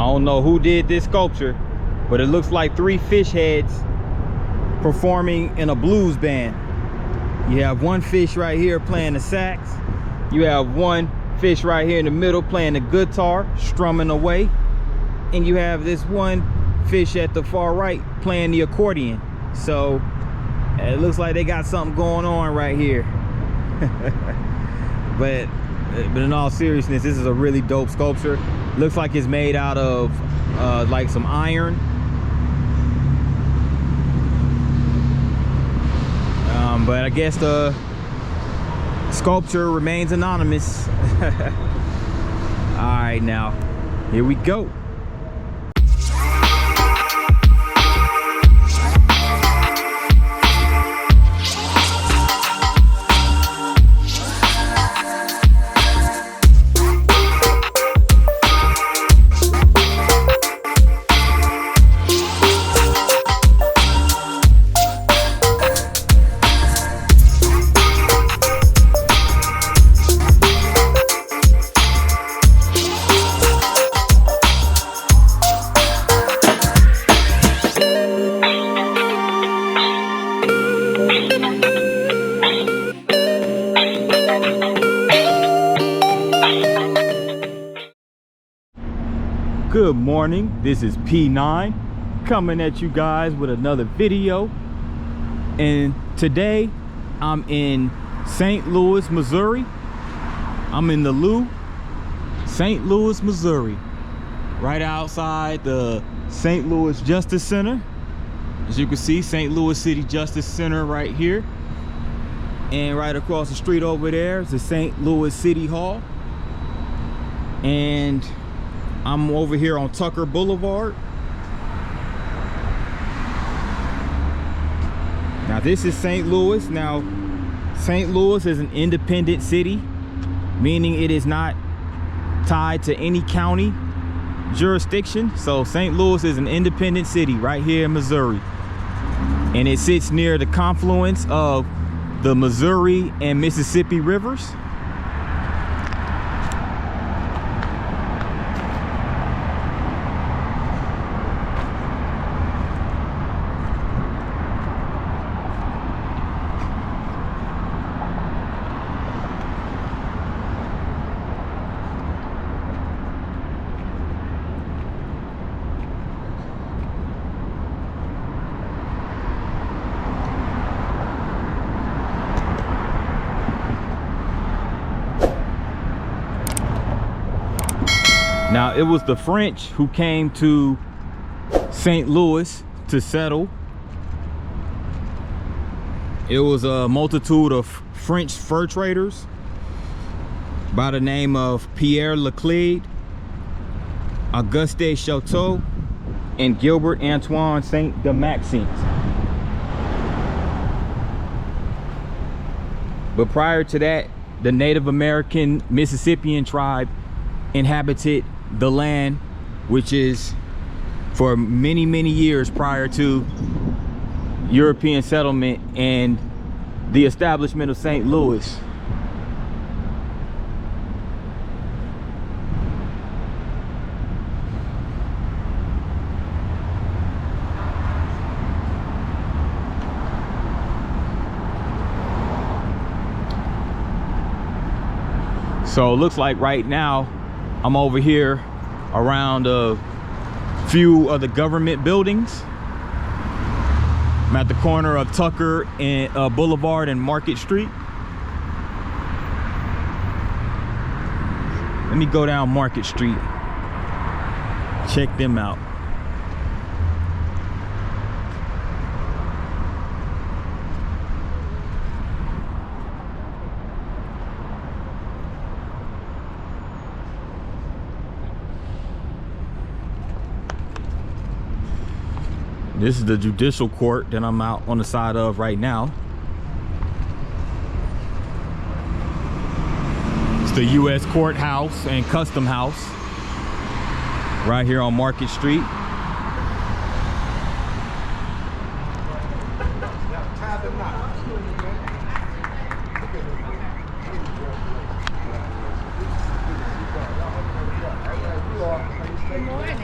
don't know who did this sculpture, but it looks like 3 fish heads performing in a blues band. You have one fish right here playing the sax. You have one fish right here in the middle playing the guitar, strumming away. And you have this one fish at the far right playing the accordion. So it looks like they got something going on right here. but in all seriousness, this is a really dope sculpture. Looks like it's made out of like some iron. But I guess the sculpture remains anonymous. All right, now here we go. Good morning, this is P9 coming at you guys with another video. And today I'm in St. Louis, Missouri. I'm in the Loop, St. Louis, Missouri, right outside the St. Louis Justice Center. As you can see, St. Louis City Justice Center right here, and right across the street over there is the St. Louis City Hall. And I'm over here on Tucker Boulevard. Now this is St. Louis. Now St. Louis is an independent city, meaning it is not tied to any county jurisdiction. So St. Louis is an independent city right here in Missouri. And it sits near the confluence of the Missouri and Mississippi rivers. Now, it was the French who came to St. Louis to settle. It was a multitude of French fur traders by the name of Pierre Laclede, Auguste Chateau, and Gilbert Antoine Saint-Domingue. But prior to that, the Native American Mississippian tribe inhabited the land, which is for many years prior to European settlement and the establishment of St. Louis. So it looks like right now I'm over here around a few of the government buildings. I'm at the corner of Tucker and Boulevard and Market Street. Let me go down Market Street, check them out. This is the judicial court that I'm out on the side of right now. It's the U.S. Courthouse and Custom House right here on Market Street. Good morning.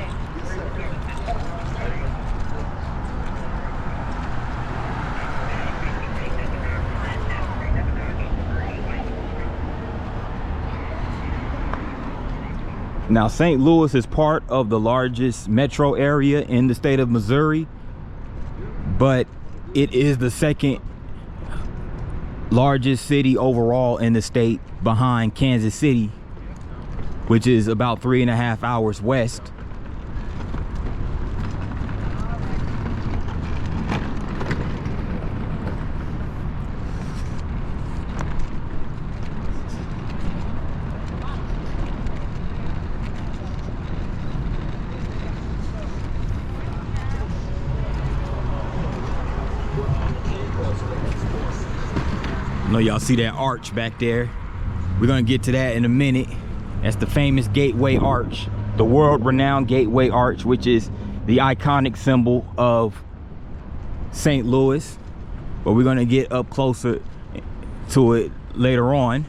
Now, St. Louis is part of the largest metro area in the state of Missouri, but it is the second largest city overall in the state behind Kansas City, which is about 3.5 hours west. I know y'all see that arch back there. We're gonna get to that in a minute. That's the famous Gateway Arch, the world-renowned Gateway Arch, which is the iconic symbol of St. Louis. But we're gonna get up closer to it later on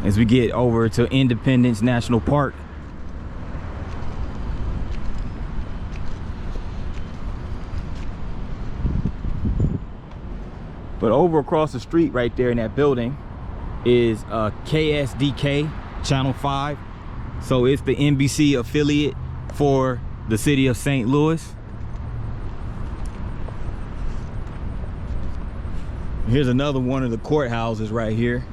as we get over to Independence National Park. But over across the street right there in that building is KSDK Channel 5. So it's the NBC affiliate for the city of St. Louis. Here's another one of the courthouses right here.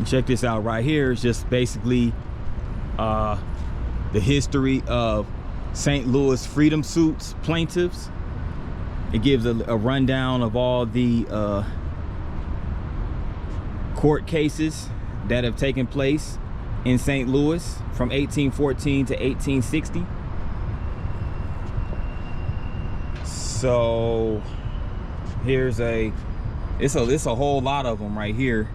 Check this out right here. It's just basically the history of St. Louis freedom suits plaintiffs. It gives a rundown of all the court cases that have taken place in St. Louis from 1814 to 1860. So here's it's a whole lot of them right here.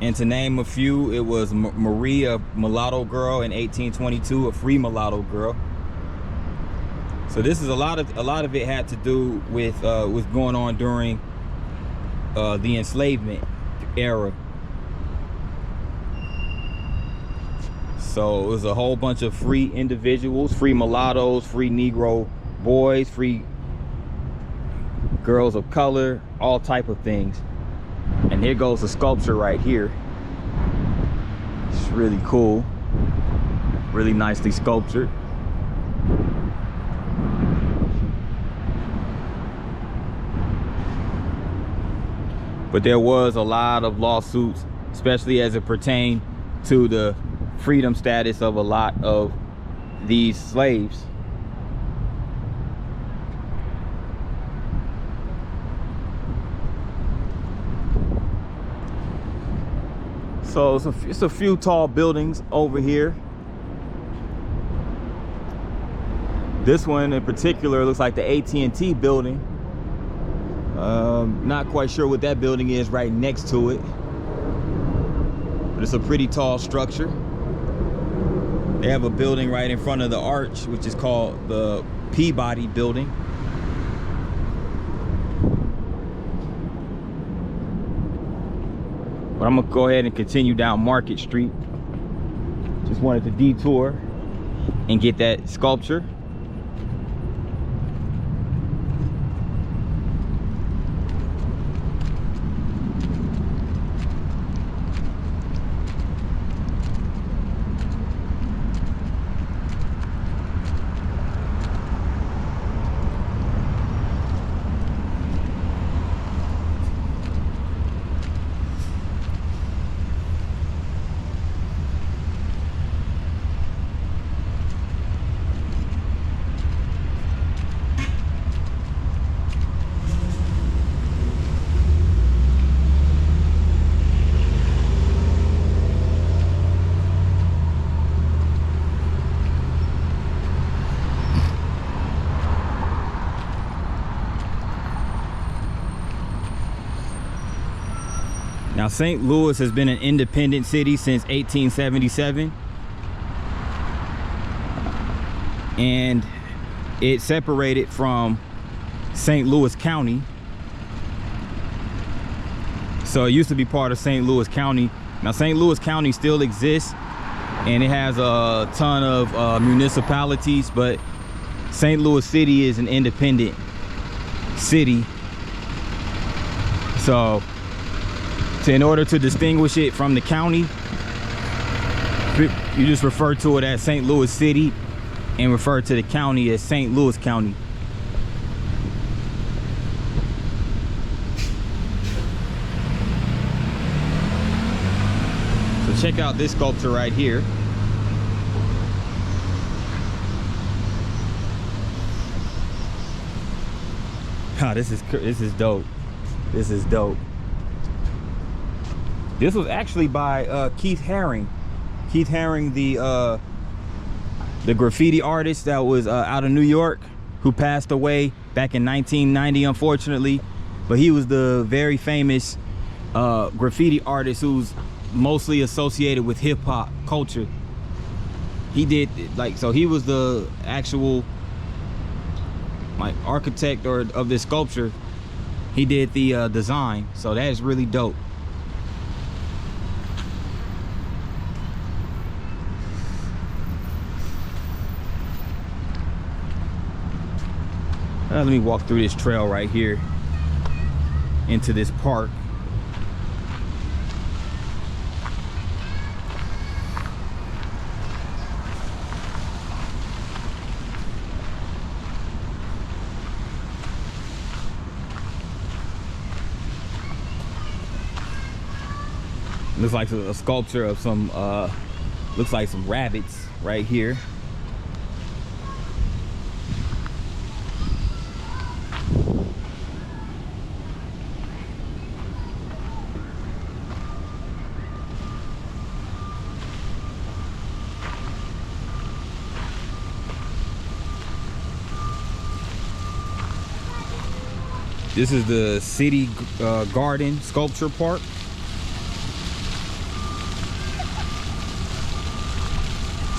And to name a few, it was Marie, a mulatto girl in 1822, a free mulatto girl. So this is a lot of it had to do with what's going on during the enslavement era. So it was a whole bunch of free individuals, free mulattoes, free Negro boys, free girls of color, all type of things. And here goes the sculpture right here. It's really cool, really nicely sculptured. But there was a lot of lawsuits, especially as it pertained to the freedom status of a lot of these slaves. So it's a few tall buildings over here. This one in particular looks like the AT&T building. Not quite sure what that building is right next to it, but it's a pretty tall structure. They have a building right in front of the arch, which is called the Peabody Building. But I'm gonna go ahead and continue down Market Street. Just wanted to detour and get that sculpture. Now, St. Louis has been an independent city since 1877. and it separated from St. Louis County. So it used to be part of St. Louis County. Now St. Louis County still exists, and it has a ton of municipalities, but St. Louis City is an independent city. So in order to distinguish it from the county, you just refer to it as St. Louis City and refer to the county as St. Louis County. So check out this sculpture right here. Oh, this is dope. This is dope. This was actually by Keith Haring. Keith Haring, the graffiti artist that was out of New York, who passed away back in 1990, unfortunately. But he was the very famous graffiti artist who's mostly associated with hip hop culture. He did so he was the actual architect of this sculpture. He did the design, so that is really dope. Let me walk through this trail right here into this park. Looks like a sculpture of some looks like some rabbits right here. This is the City Garden Sculpture Park.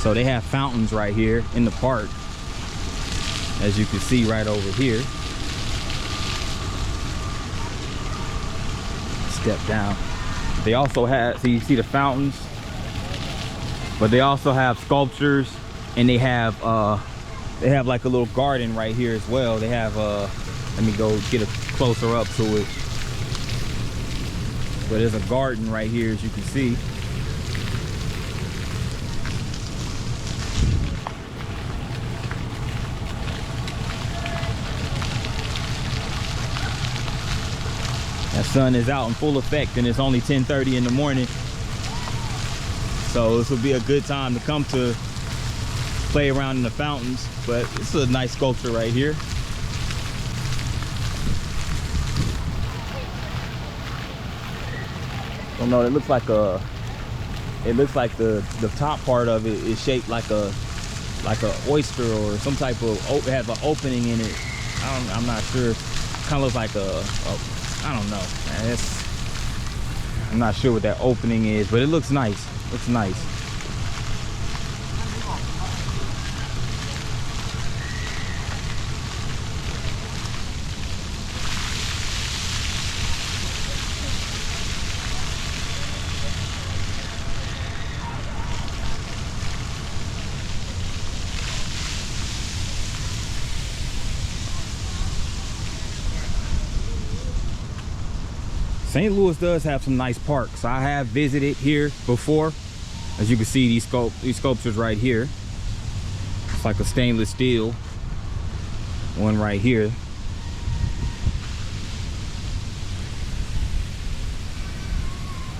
So they have fountains right here in the park, as you can see right over here. Step down. They also have, so you see the fountains, but they also have sculptures, and they have like a little garden right here as well. They have let me go get a closer up to it. But there's a garden right here, as you can see. That sun is out in full effect, and it's only 10:30 in the morning. So this will be a good time to come to play around in the fountains. But it's a nice sculpture right here. Oh no, it looks like the top part of it is shaped like a oyster or some type of, it has an opening in it. I'm not sure. Kind of looks like I don't know, man. I'm not sure what that opening is, but it looks nice. Looks nice. St. Louis does have some nice parks. I have visited here before. As you can see, these sculptures right here. It's like a stainless steel one right here.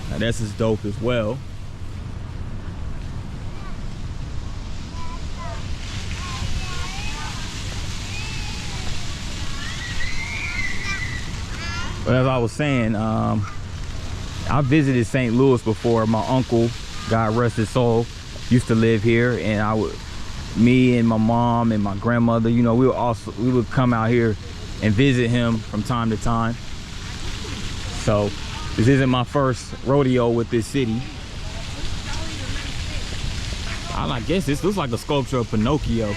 Now that's as dope as well. But as I was saying, I visited St. Louis before. My uncle, God rest his soul, used to live here, and me and my mom and my grandmother, you know, we would come out here and visit him from time to time. So this isn't my first rodeo with this city. I guess this looks like a sculpture of Pinocchio. Yeah.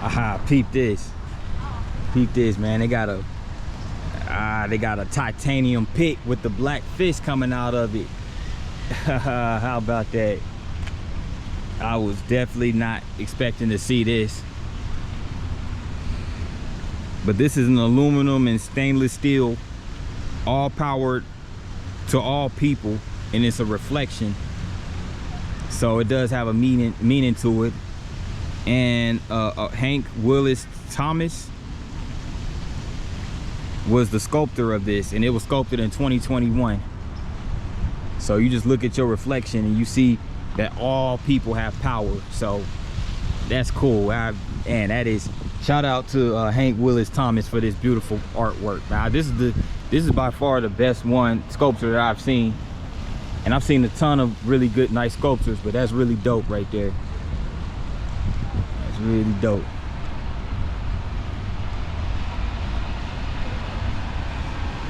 Aha, peep this. Peep this, man. They got a titanium pick with the black fish coming out of it. How about that? I was definitely not expecting to see this. But this is an aluminum and stainless steel, all powered to all people, and it's a reflection. So it does have a meaning to it. And Hank Willis Thomas was the sculptor of this, and it was sculpted in 2021. So you just look at your reflection and you see that all people have power. So that's cool. And that is, shout out to Hank Willis Thomas for this beautiful artwork. Now this is by far the best one sculpture that I've seen, and I've seen a ton of really good, nice sculptures, but that's really dope right there. That's really dope.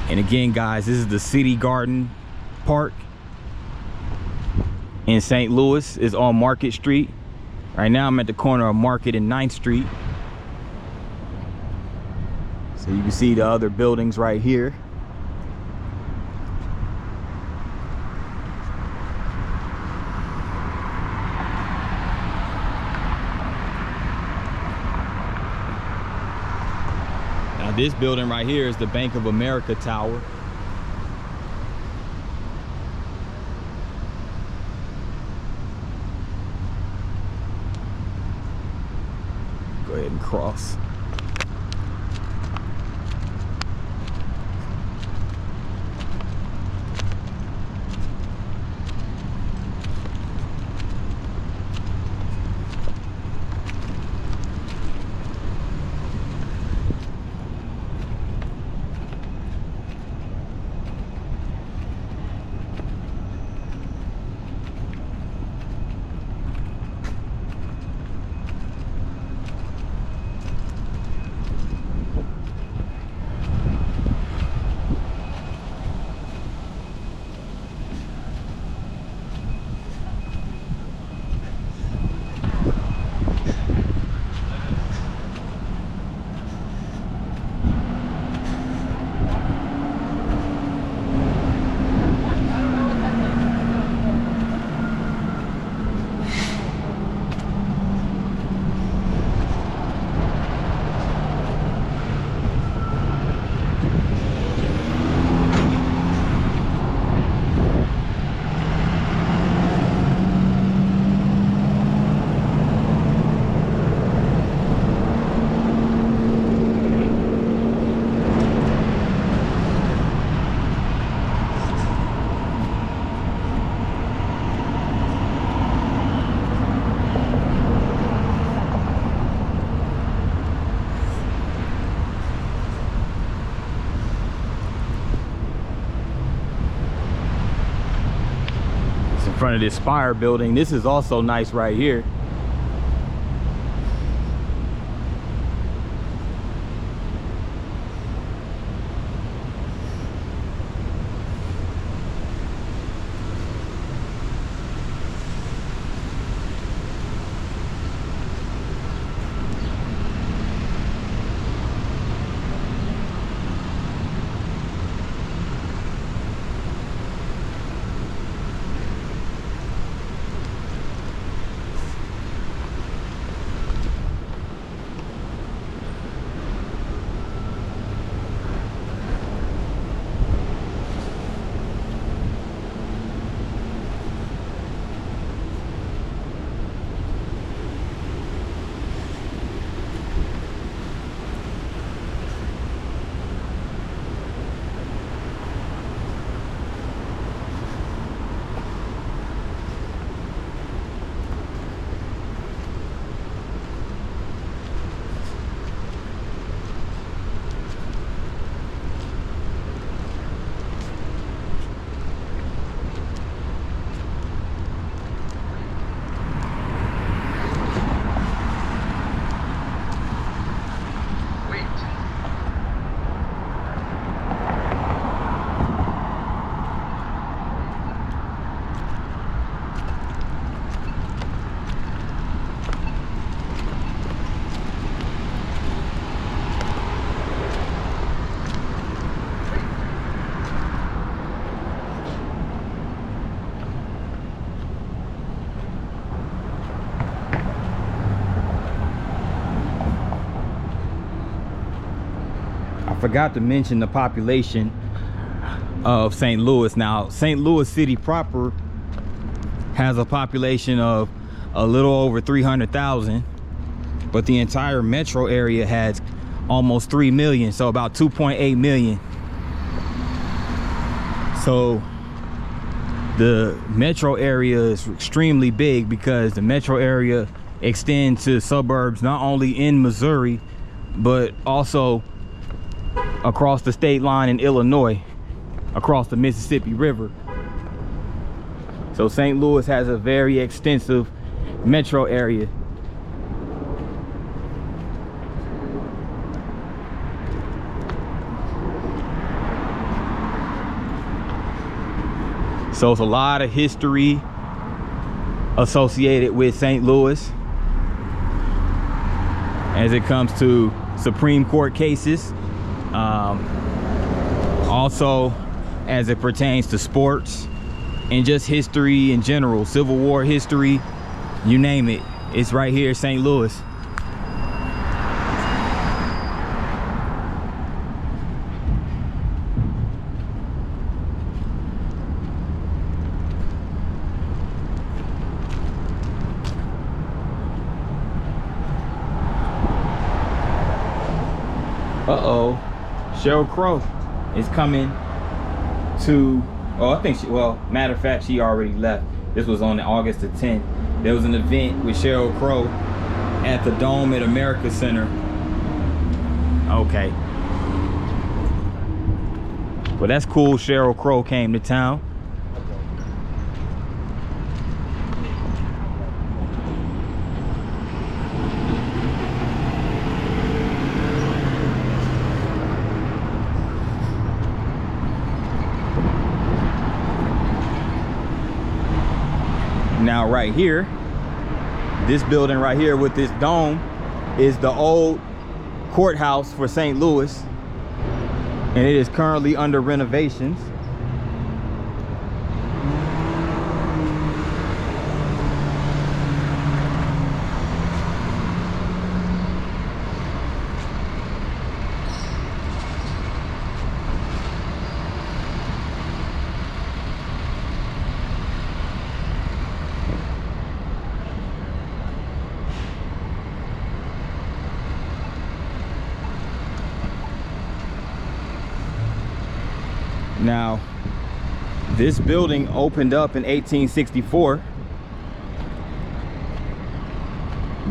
And again, guys, this is the City Garden Park in St. Louis. It's on Market Street. Right now I'm at the corner of Market and 9th Street. So you can see the other buildings right here. Now this building right here is the Bank of America Tower. Go ahead and cross. Front of this Spire building. This is also nice right here. I forgot to mention the population of St. Louis. Now, St. Louis City proper has a population of a little over 300,000, but the entire metro area has almost 3 million, so about 2.8 million. So the metro area is extremely big because the metro area extends to suburbs not only in Missouri, but also across the state line in Illinois, across the Mississippi River. So St. Louis has a very extensive metro area. So it's a lot of history associated with St. Louis as it comes to Supreme Court cases, also as it pertains to sports and just history in general, Civil War history, you name it, it's right here in St. Louis. Uh-oh, Sheryl Crow is coming to, oh, I think she, well, matter of fact, she already left. This was on August the 10th. There was an event with Sheryl Crow at the Dome at America Center. Okay. Well, that's cool. Sheryl Crow came to town. Now right here, this building right here with this dome is the old courthouse for St. Louis, and it is currently under renovations. Now, this building opened up in 1864,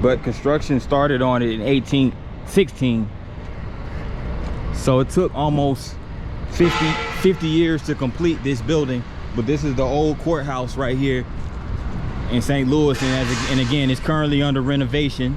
but construction started on it in 1816. So it took almost 50 years to complete this building. But this is the old courthouse right here in St. Louis, and again, it's currently under renovation.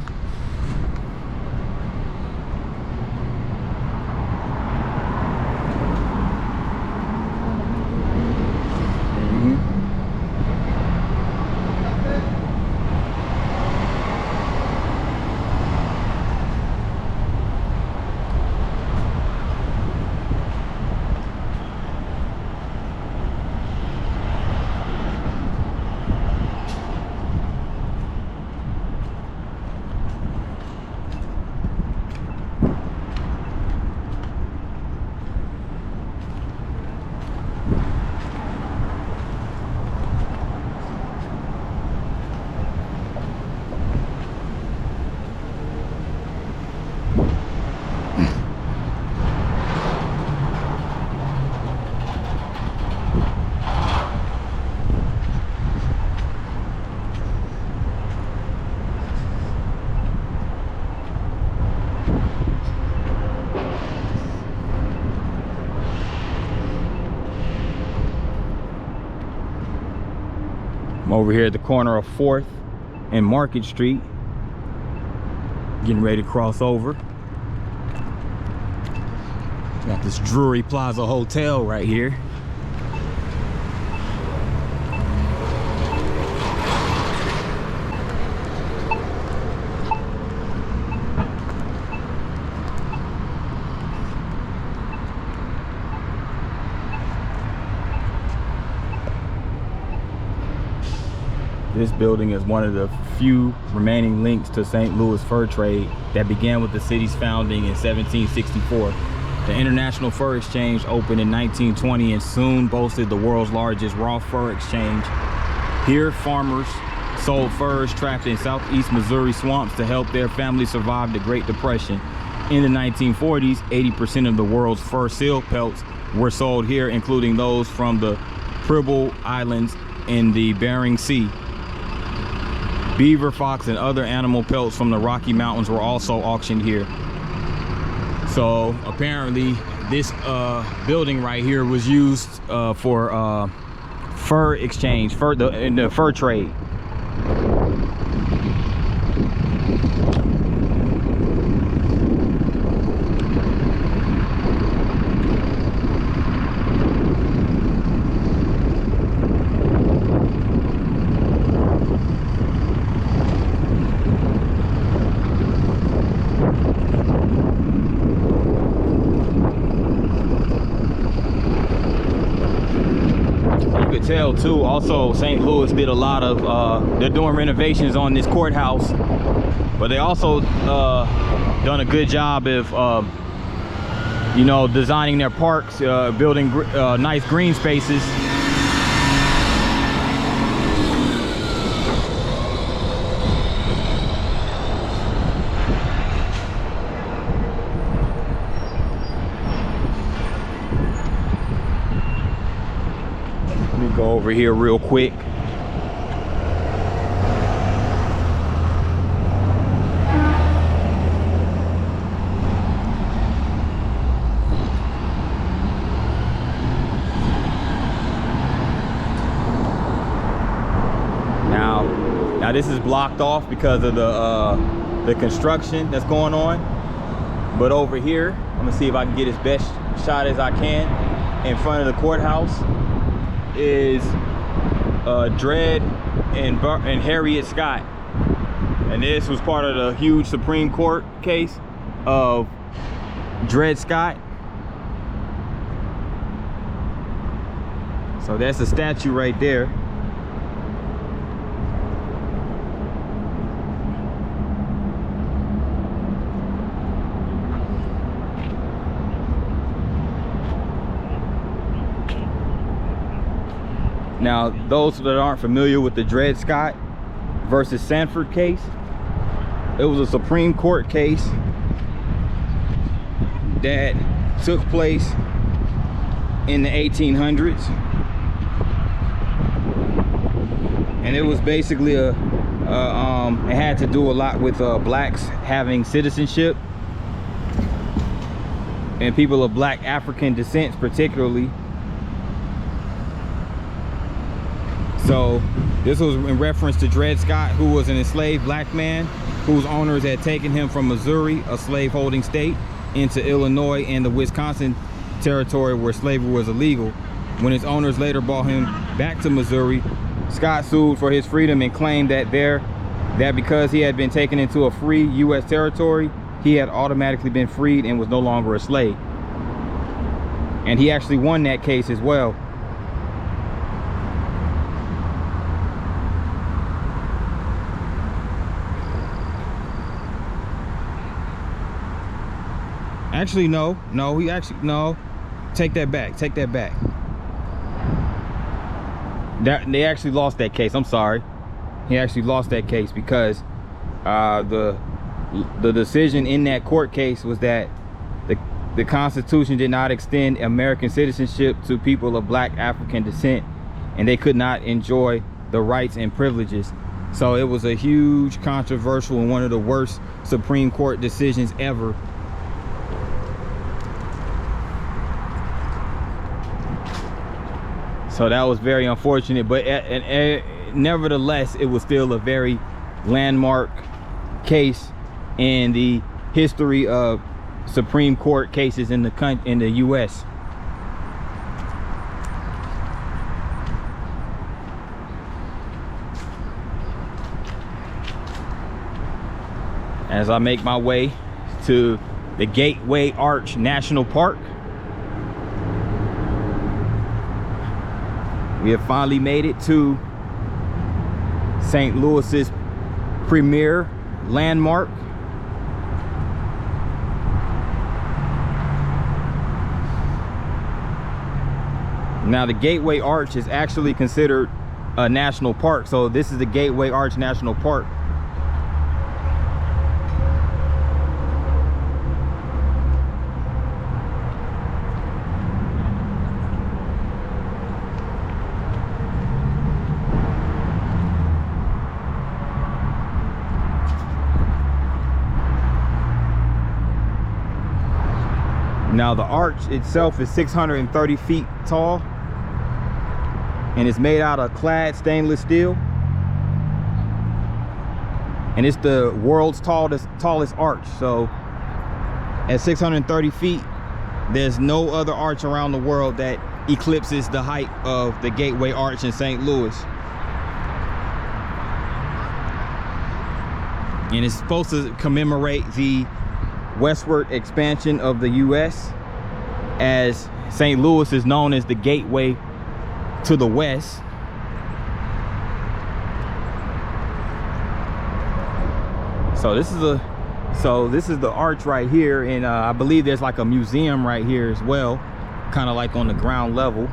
Over here at the corner of 4th and Market Street, getting ready to cross over. Got this Drury Plaza Hotel right here. This building is one of the few remaining links to St. Louis fur trade that began with the city's founding in 1764. The International Fur Exchange opened in 1920 and soon boasted the world's largest raw fur exchange. Here, farmers sold furs trapped in southeast Missouri swamps to help their families survive the Great Depression. In the 1940s, 80% of the world's fur seal pelts were sold here, including those from the Pribble Islands in the Bering Sea. Beaver, fox, and other animal pelts from the Rocky Mountains were also auctioned here. So apparently this building right here was used for fur exchange, in the fur trade. Tell too, also St. Louis did a lot of they're doing renovations on this courthouse, but they also done a good job of you know, designing their parks, building nice green spaces. Go over here real quick. Now this is blocked off because of the construction that's going on. But over here, I'm gonna see if I can get as best shot as I can. In front of the courthouse is Dred and Harriet Scott, and this was part of the huge Supreme Court case of Dred Scott. So that's a statue right there. Now, those that aren't familiar with the Dred Scott versus Sanford case, it was a Supreme Court case that took place in the 1800s. And it was basically it had to do a lot with blacks having citizenship, and people of black African descent particularly. So this was in reference to Dred Scott, who was an enslaved black man whose owners had taken him from Missouri, a slave-holding state, into Illinois and the Wisconsin territory where slavery was illegal. When his owners later brought him back to Missouri, Scott sued for his freedom and claimed that because he had been taken into a free U.S. territory, he had automatically been freed and was no longer a slave. And he actually won that case as well. Actually, no, take that back. They actually lost that case. I'm sorry. He actually lost that case because the decision in that court case was that the Constitution did not extend American citizenship to people of black African descent, and they could not enjoy the rights and privileges. So it was a huge controversial and one of the worst Supreme Court decisions ever. So that was very unfortunate, but nevertheless, it was still a very landmark case in the history of Supreme Court cases in the U.S. As I make my way to the Gateway Arch National Park, we have finally made it to St. Louis's premier landmark. Now the Gateway Arch is actually considered a national park, so this is the Gateway Arch National Park. Now the arch itself is 630 feet tall, and it's made out of clad stainless steel, and it's the world's tallest arch. So at 630 feet, there's no other arch around the world that eclipses the height of the Gateway Arch in St. Louis. And it's supposed to commemorate the westward expansion of the US, as St. Louis is known as the gateway to the west. So this is the arch right here, and I believe there's like a museum right here as well, kind of like on the ground level.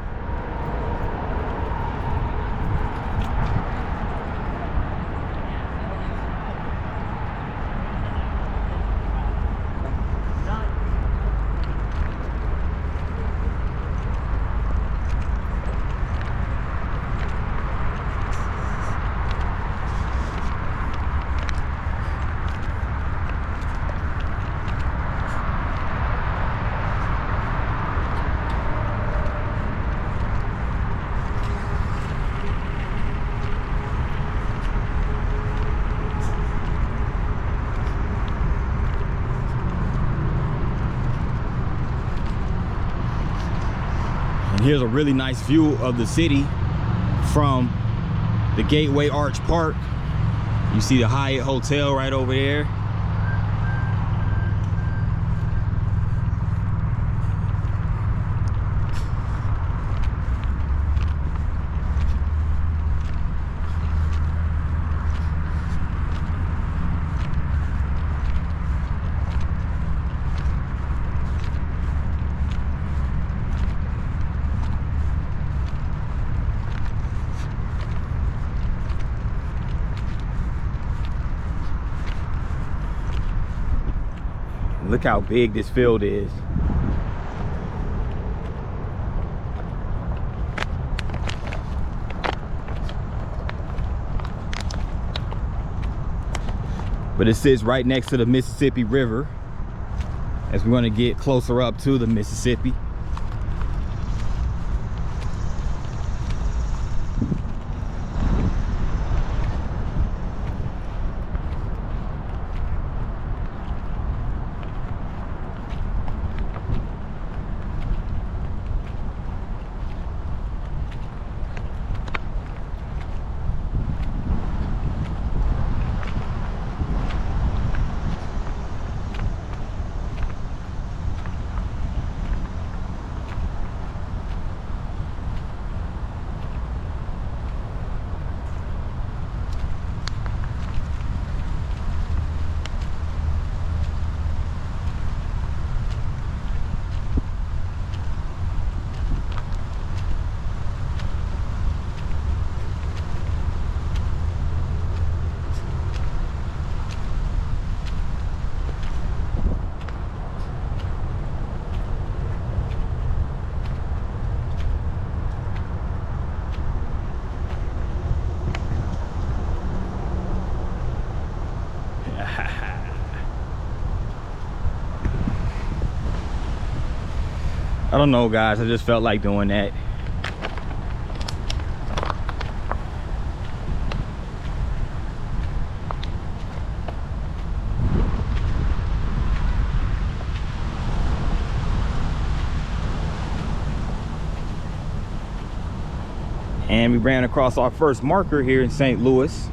Here's a really nice view of the city from the Gateway Arch Park. You see the Hyatt Hotel right over there. Look how big this field is. But it sits right next to the Mississippi River, as we're going to get closer up to the Mississippi. I don't know, guys, I just felt like doing that. And we ran across our first marker here in St. Louis.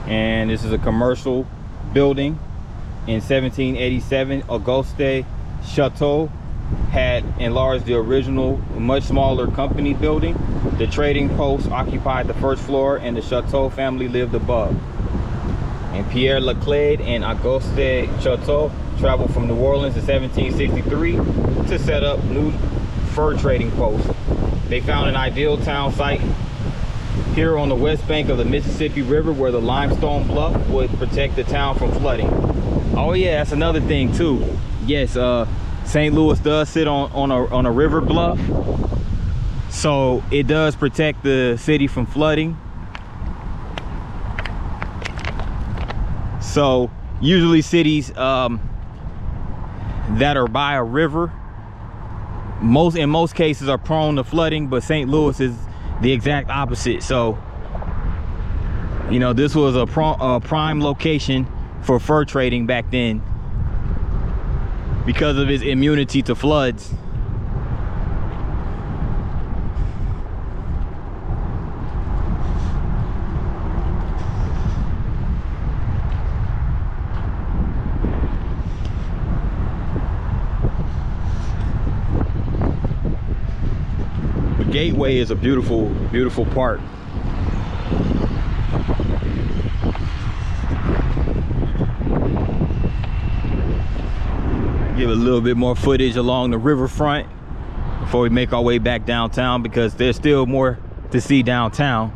And this is a commercial building. In 1787, Auguste Chateau had enlarged the original, much smaller company building. The trading post occupied the first floor, and the Chateau family lived above. And Pierre Laclede and Auguste Chateau traveled from New Orleans in 1763 to set up new fur trading post. They found an ideal town site here on the west bank of the Mississippi River, where the limestone bluff would protect the town from flooding. Oh yeah, that's another thing too. Yes, St. Louis does sit on a river bluff, so it does protect the city from flooding. So usually cities that are by a river, in most cases are prone to flooding, but St. Louis is the exact opposite. So, you know, this was a prime location for fur trading back then because of its immunity to floods. Gateway is a beautiful, beautiful park. Give a little bit more footage along the riverfront before we make our way back downtown, because there's still more to see downtown.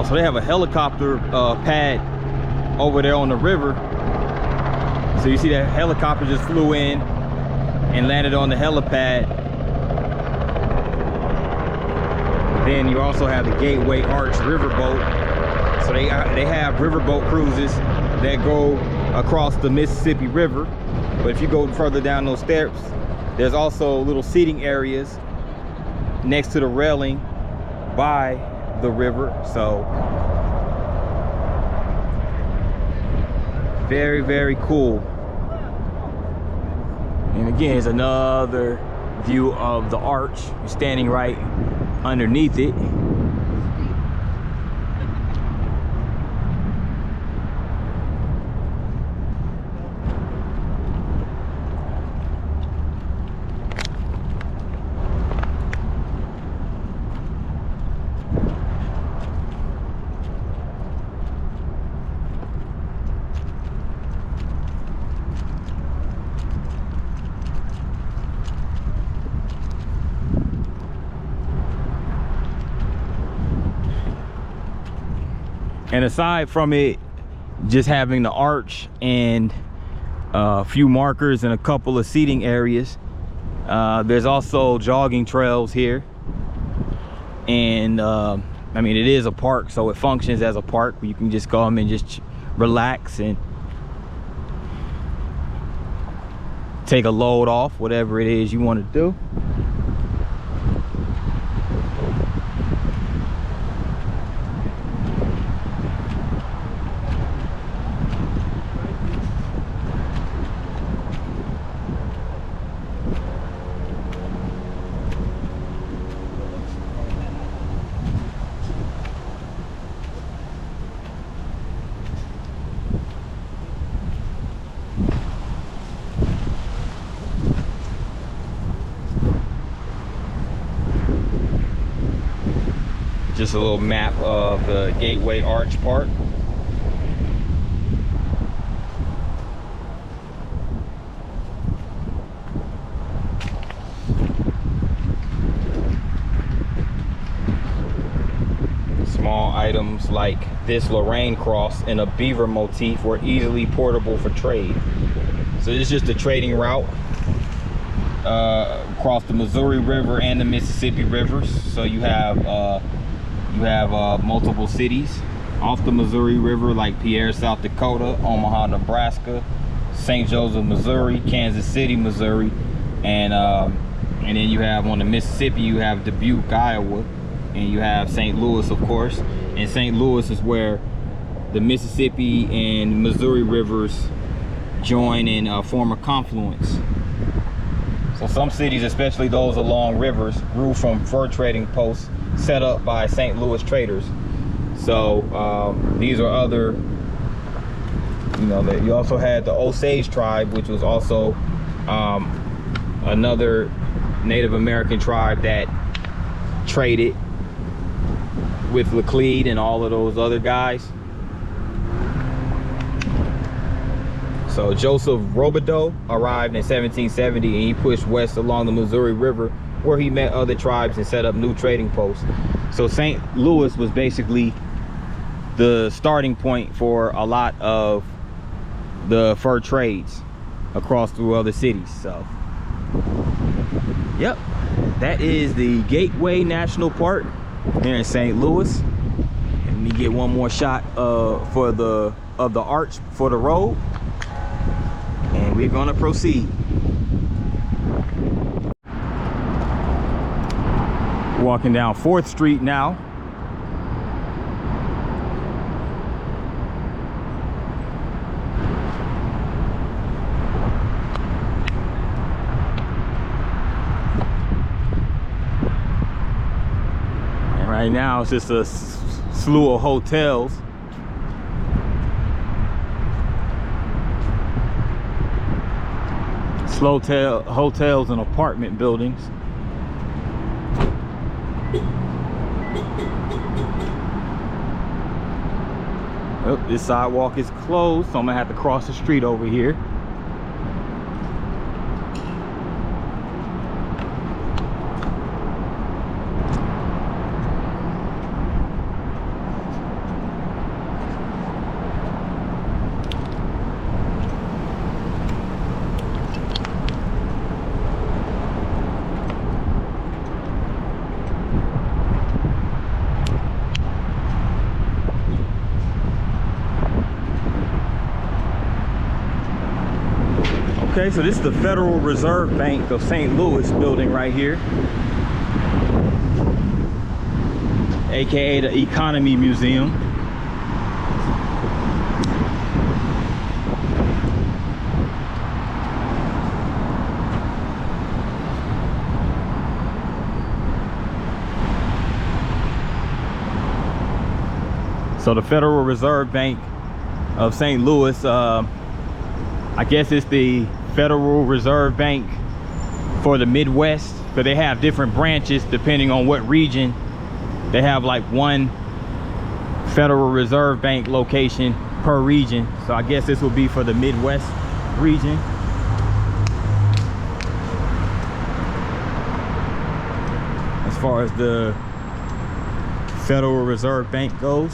So they have a helicopter pad over there on the river. So you see that helicopter just flew in and landed on the helipad. Then you also have the Gateway Arch riverboat. So they have riverboat cruises that go across the Mississippi River. But if you go further down those steps, there's also little seating areas next to the railing by the river. So very, very cool. And again, here's another view of the arch. You're standing right underneath it. And aside from it just having the arch and a few markers and a couple of seating areas, there's also jogging trails here. And I mean, it is a park, so it functions as a park where you can just come and just relax and take a load off, whatever it is you want to do. Just a little map of the Gateway Arch Park. Small items like this Lorraine cross and a beaver motif were easily portable for trade. So this is just a trading route across the Missouri River and the Mississippi rivers. So you have multiple cities off the Missouri River, like Pierre, South Dakota, Omaha, Nebraska, St. Joseph, Missouri, Kansas City, Missouri, and And then you have on the Mississippi, you have Dubuque, Iowa, and you have St. Louis, of course. And St. Louis is where the Mississippi and Missouri rivers join and form a confluence. So some cities, especially those along rivers, grew from fur trading posts set up by St. Louis traders. So these are other, you know, you also had the Osage tribe, which was also another Native American tribe that traded with Laclede and all of those other guys. So Joseph Robideau arrived in 1770 and he pushed west along the Missouri River, where he met other tribes and set up new trading posts. So St. Louis was basically the starting point for a lot of the fur trades across through other cities. So yep, that is the Gateway National Park here in St. Louis. Let me get one more shot of the arch for the road, and we're gonna proceed. Walking down 4th Street now. And right now it's just a slew of hotels. Hotels and apartment buildings. Oh, this sidewalk is closed, so I'm gonna have to cross the street over here. Okay, so this is the Federal Reserve Bank of St. Louis building right here, aka the Economy Museum. So the Federal Reserve Bank of St. Louis, I guess it's the Federal Reserve Bank for the Midwest, but they have different branches depending on what region. They have like one Federal Reserve Bank location per region. So I guess this will be for the Midwest region. As far as the Federal Reserve Bank goes.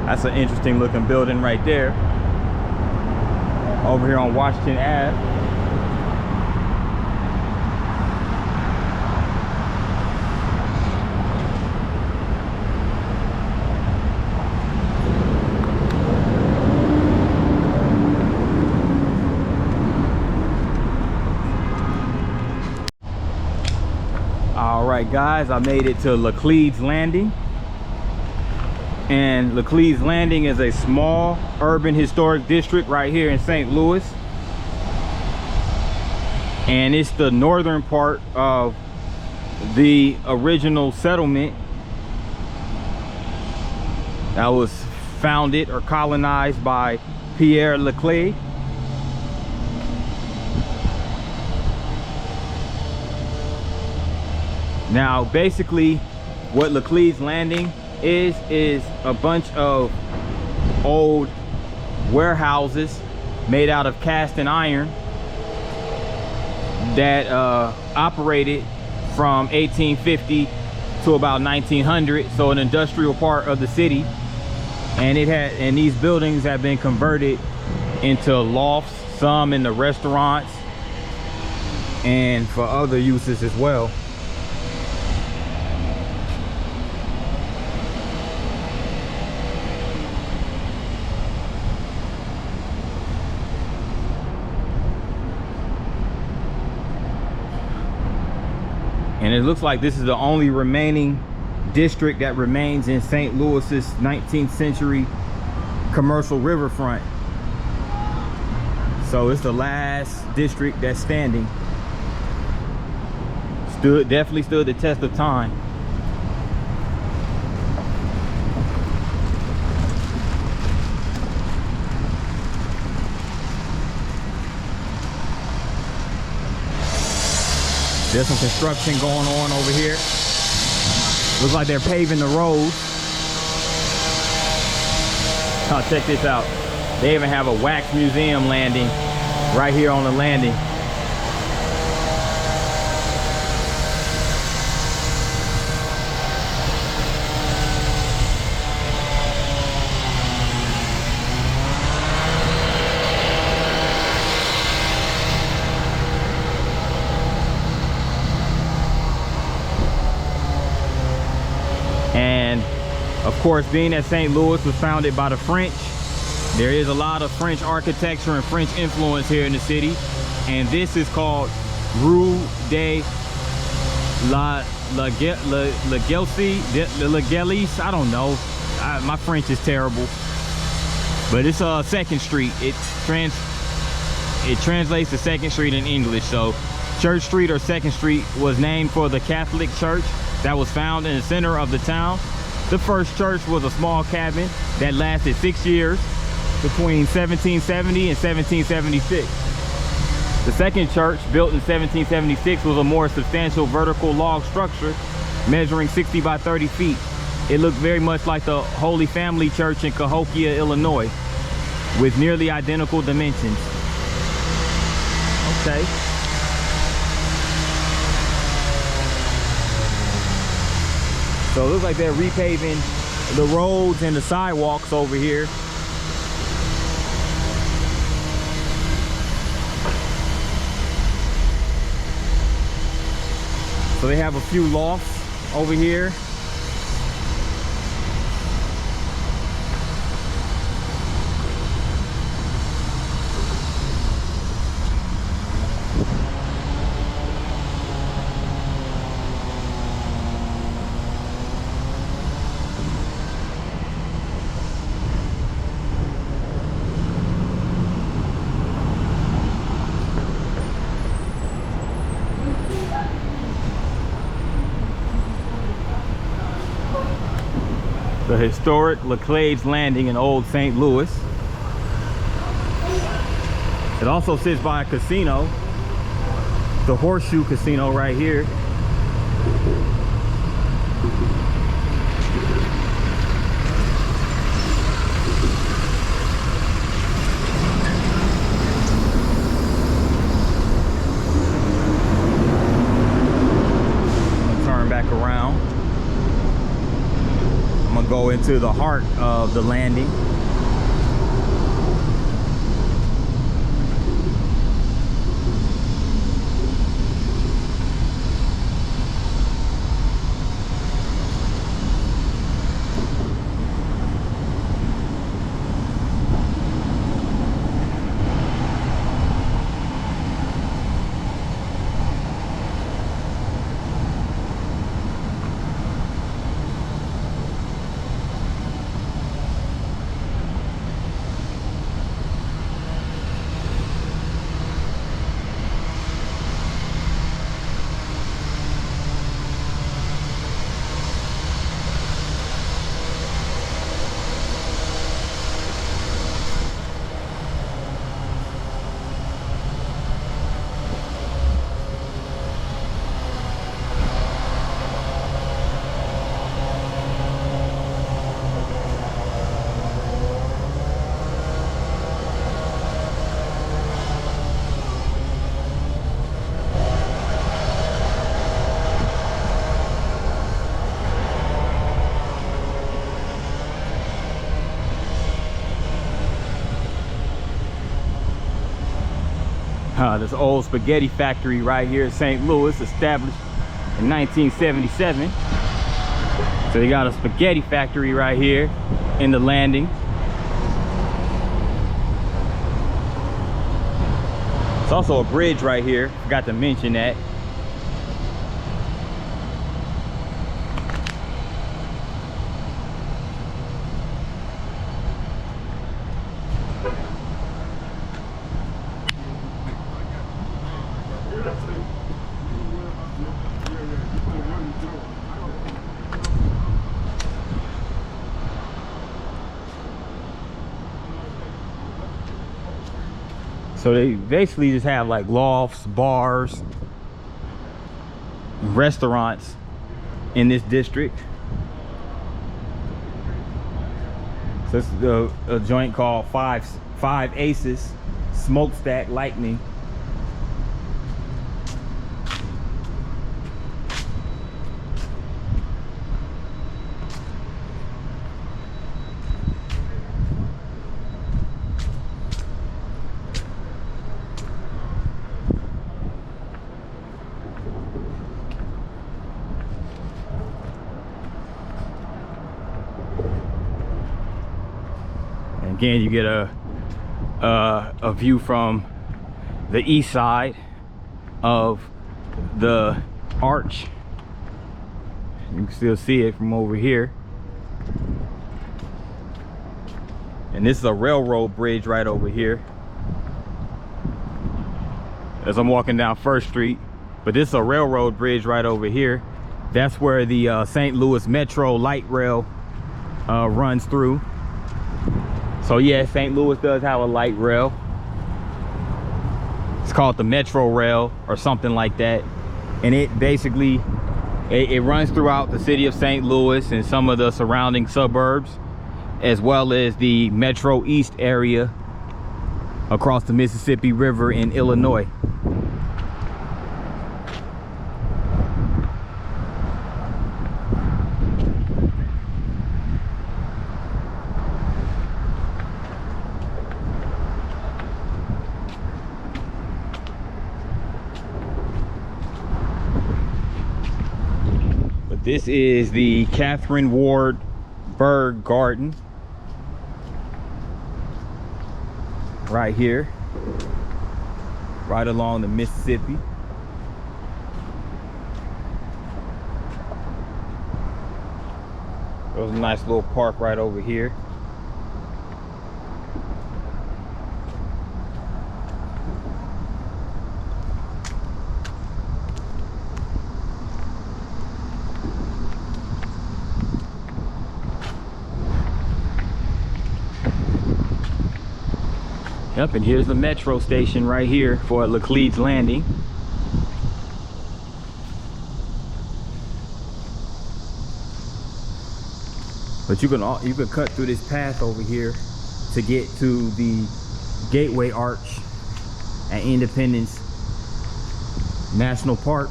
That's an interesting looking building right there. Over here on Washington Ave. right, guys, I made it to Laclede's Landing. And Laclede's Landing is a small urban historic district right here in St. Louis. And it's the northern part of the original settlement that was founded or colonized by Pierre Laclede. Now, basically, what Laclede's Landing is a bunch of old warehouses made out of cast and iron that operated from 1850 to about 1900, so an industrial part of the city. And these buildings have been converted into lofts, some into restaurants and for other uses as well. And it looks like this is the only remaining district that remains in St. Louis's 19th century commercial riverfront. So it's the last district that's standing. Definitely stood the test of time. There's some construction going on over here. Looks like they're paving the road. Oh, check this out. They even have a wax museum landing right here on the landing. And of course, being that St. Louis was founded by the French, there is a lot of French architecture and French influence here in the city. And this is called Rue de la Galice. I don't know. My French is terrible. But it's 2nd Street. It translates to 2nd Street in English. So Church Street or 2nd Street was named for the Catholic Church that was found in the center of the town. The first church was a small cabin that lasted 6 years between 1770 and 1776. The second church, built in 1776, was a more substantial vertical log structure measuring 60 by 30 feet. It looked very much like the Holy Family Church in Cahokia, Illinois, with nearly identical dimensions. Okay. So it looks like they're repaving the roads and the sidewalks over here. So they have a few lofts over here. The historic Laclede's Landing in Old St. Louis. It also sits by a casino, the Horseshoe Casino right here. I'm gonna turn back around. I'm gonna go into the heart of the landing. This old spaghetti factory right here in St. Louis, established in 1977. So you got a spaghetti factory right here in the landing. It's also a bridge right here, forgot to mention that. So they basically just have like lofts, bars, restaurants in this district. So this is a joint called Five Aces Smokestack Lightning. Again, you get a view from the east side of the arch. You can still see it from over here. And this is a railroad bridge right over here as I'm walking down First Street. But this is a railroad bridge right over here. That's where the St. Louis Metro light rail runs through. So yeah, St. Louis does have a light rail. It's called the Metro Rail or something like that. And it basically, it runs throughout the city of St. Louis and some of the surrounding suburbs, as well as the Metro East area across the Mississippi River in Illinois. This is the Catherine Ward Bird Garden right here, right along the Mississippi. There's a nice little park right over here. Yep, and here's the metro station right here for Laclede's Landing. But you can cut through this path over here to get to the Gateway Arch at Independence National Park.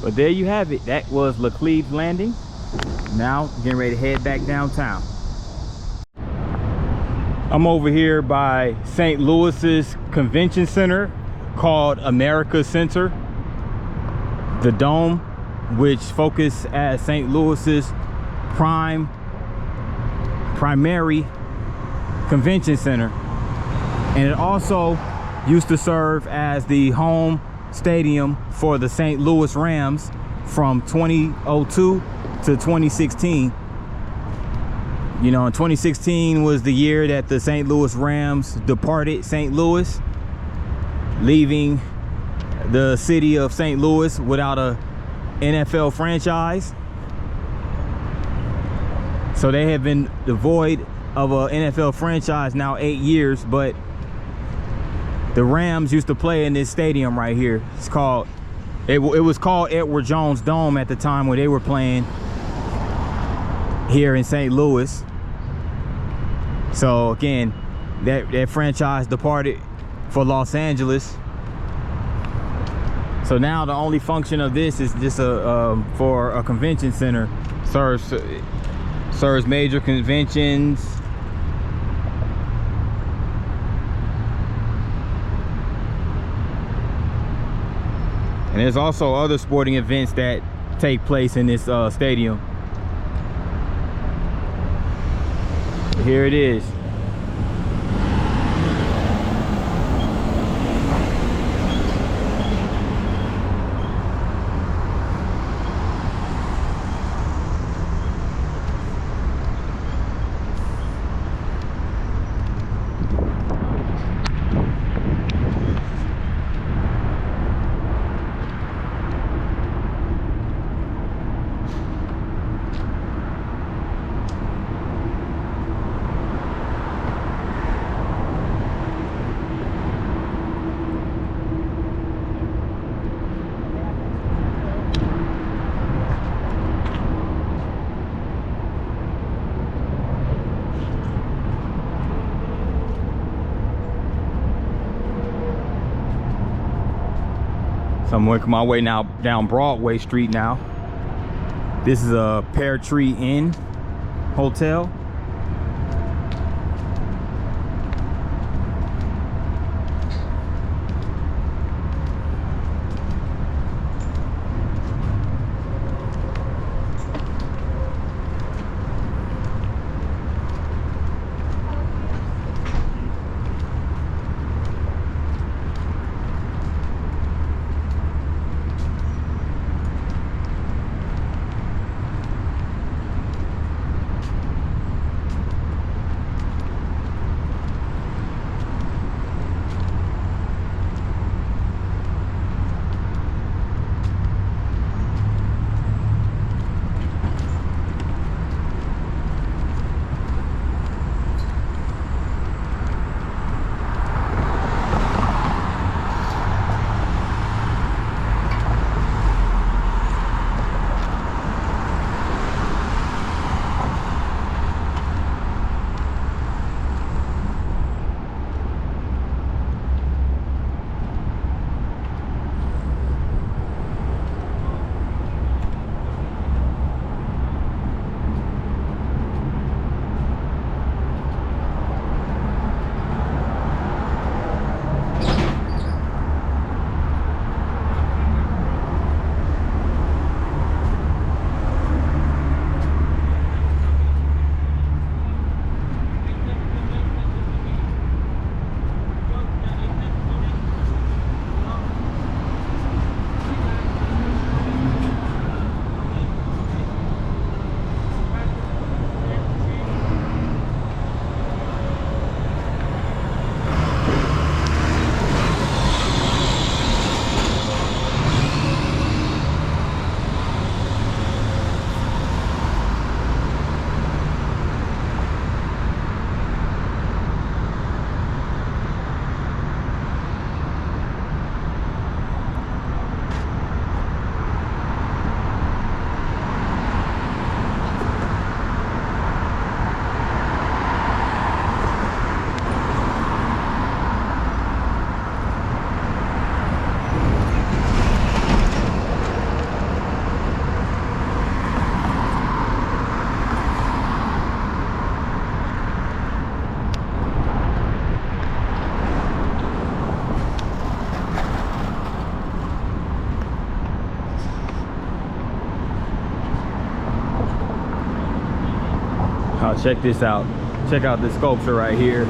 But there you have it. That was Laclede's Landing. Now getting ready to head back downtown. I'm over here by St. Louis's convention center called America Center. The Dome, which focused as St. Louis's primary convention center. And it also used to serve as the home stadium for the St. Louis Rams from 2002 to 2016. You know, in 2016 was the year that the St. Louis Rams departed St. Louis, leaving the city of St. Louis without a NFL franchise. So they have been devoid of an NFL franchise now 8 years, but the Rams used to play in this stadium right here. It's called, it was called Edward Jones Dome at the time when they were playing here in St. Louis. So again, that franchise departed for Los Angeles. So now the only function of this is just for a convention center, serves major conventions. And there's also other sporting events that take place in this stadium. Here it is. So I'm working my way now down Broadway Street now. This is a Pear Tree Inn hotel. Check this out. Check out this sculpture right here.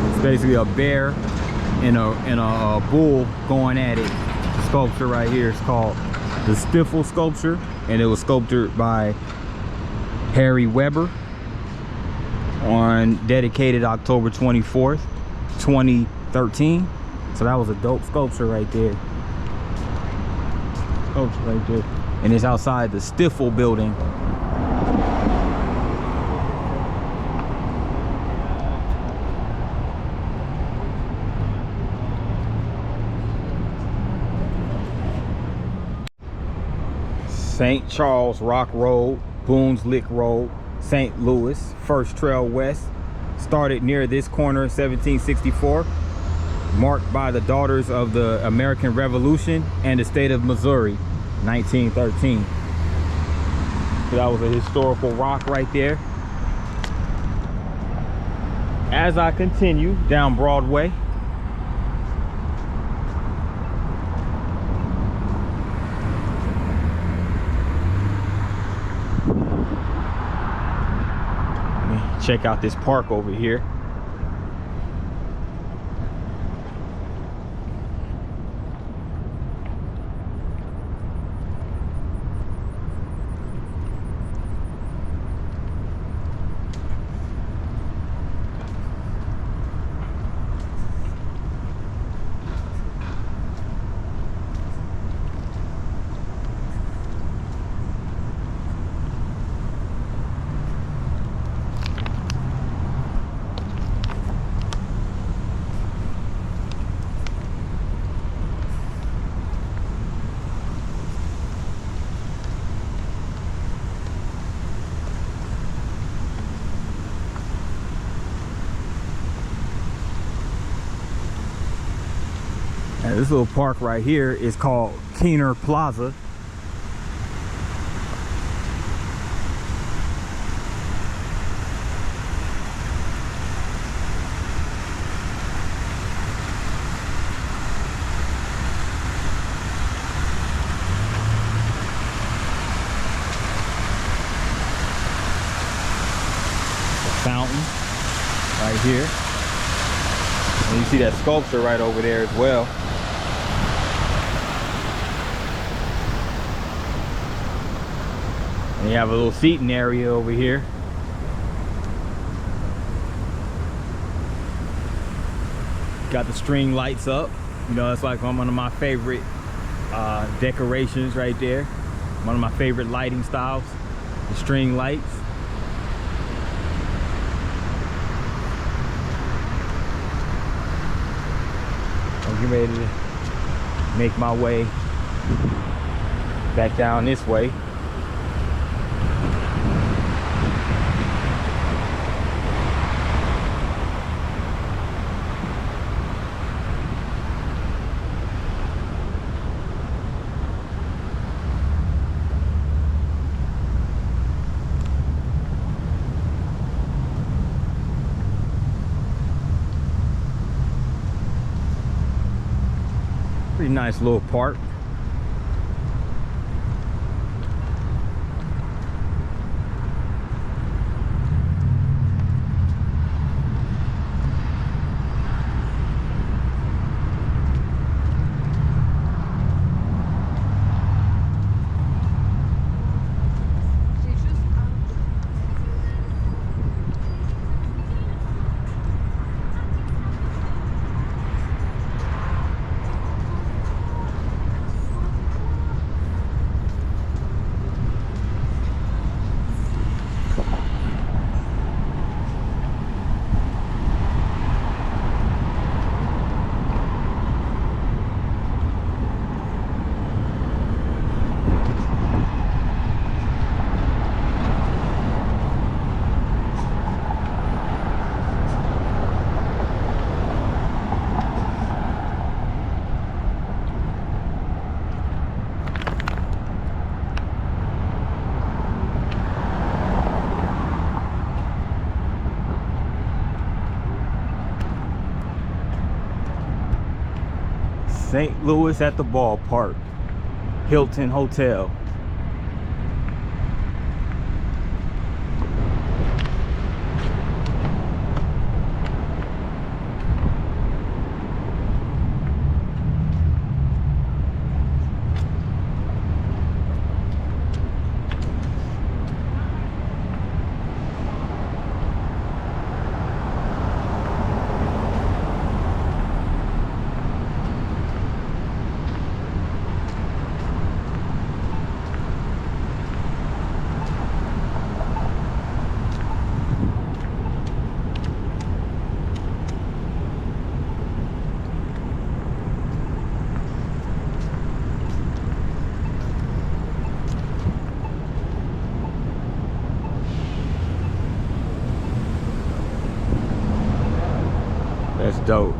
It's basically a bear and a bull going at it. The sculpture right here is called the Stifel sculpture, and it was sculpted by Harry Weber on dedicated October 24th, 2013. So that was a dope sculpture right there. Sculpture right there. And it's outside the Stifel building. St. Charles Rock Road, Boone's Lick Road, St. Louis, First Trail West. Started near this corner in 1764. Marked by the Daughters of the American Revolution and the state of Missouri, 1913. So that was a historical rock right there. As I continue down Broadway, check out this park over here. And this little park right here is called Keener Plaza. Fountain right here, and you see that sculpture right over there as well. And you have a little seating area over here. Got the string lights up. You know, it's like one of my favorite decorations right there. One of my favorite lighting styles, the string lights. I'm getting ready to make my way back down this way. Pretty nice little park. St. Louis at the ballpark, Hilton Hotel. That's dope.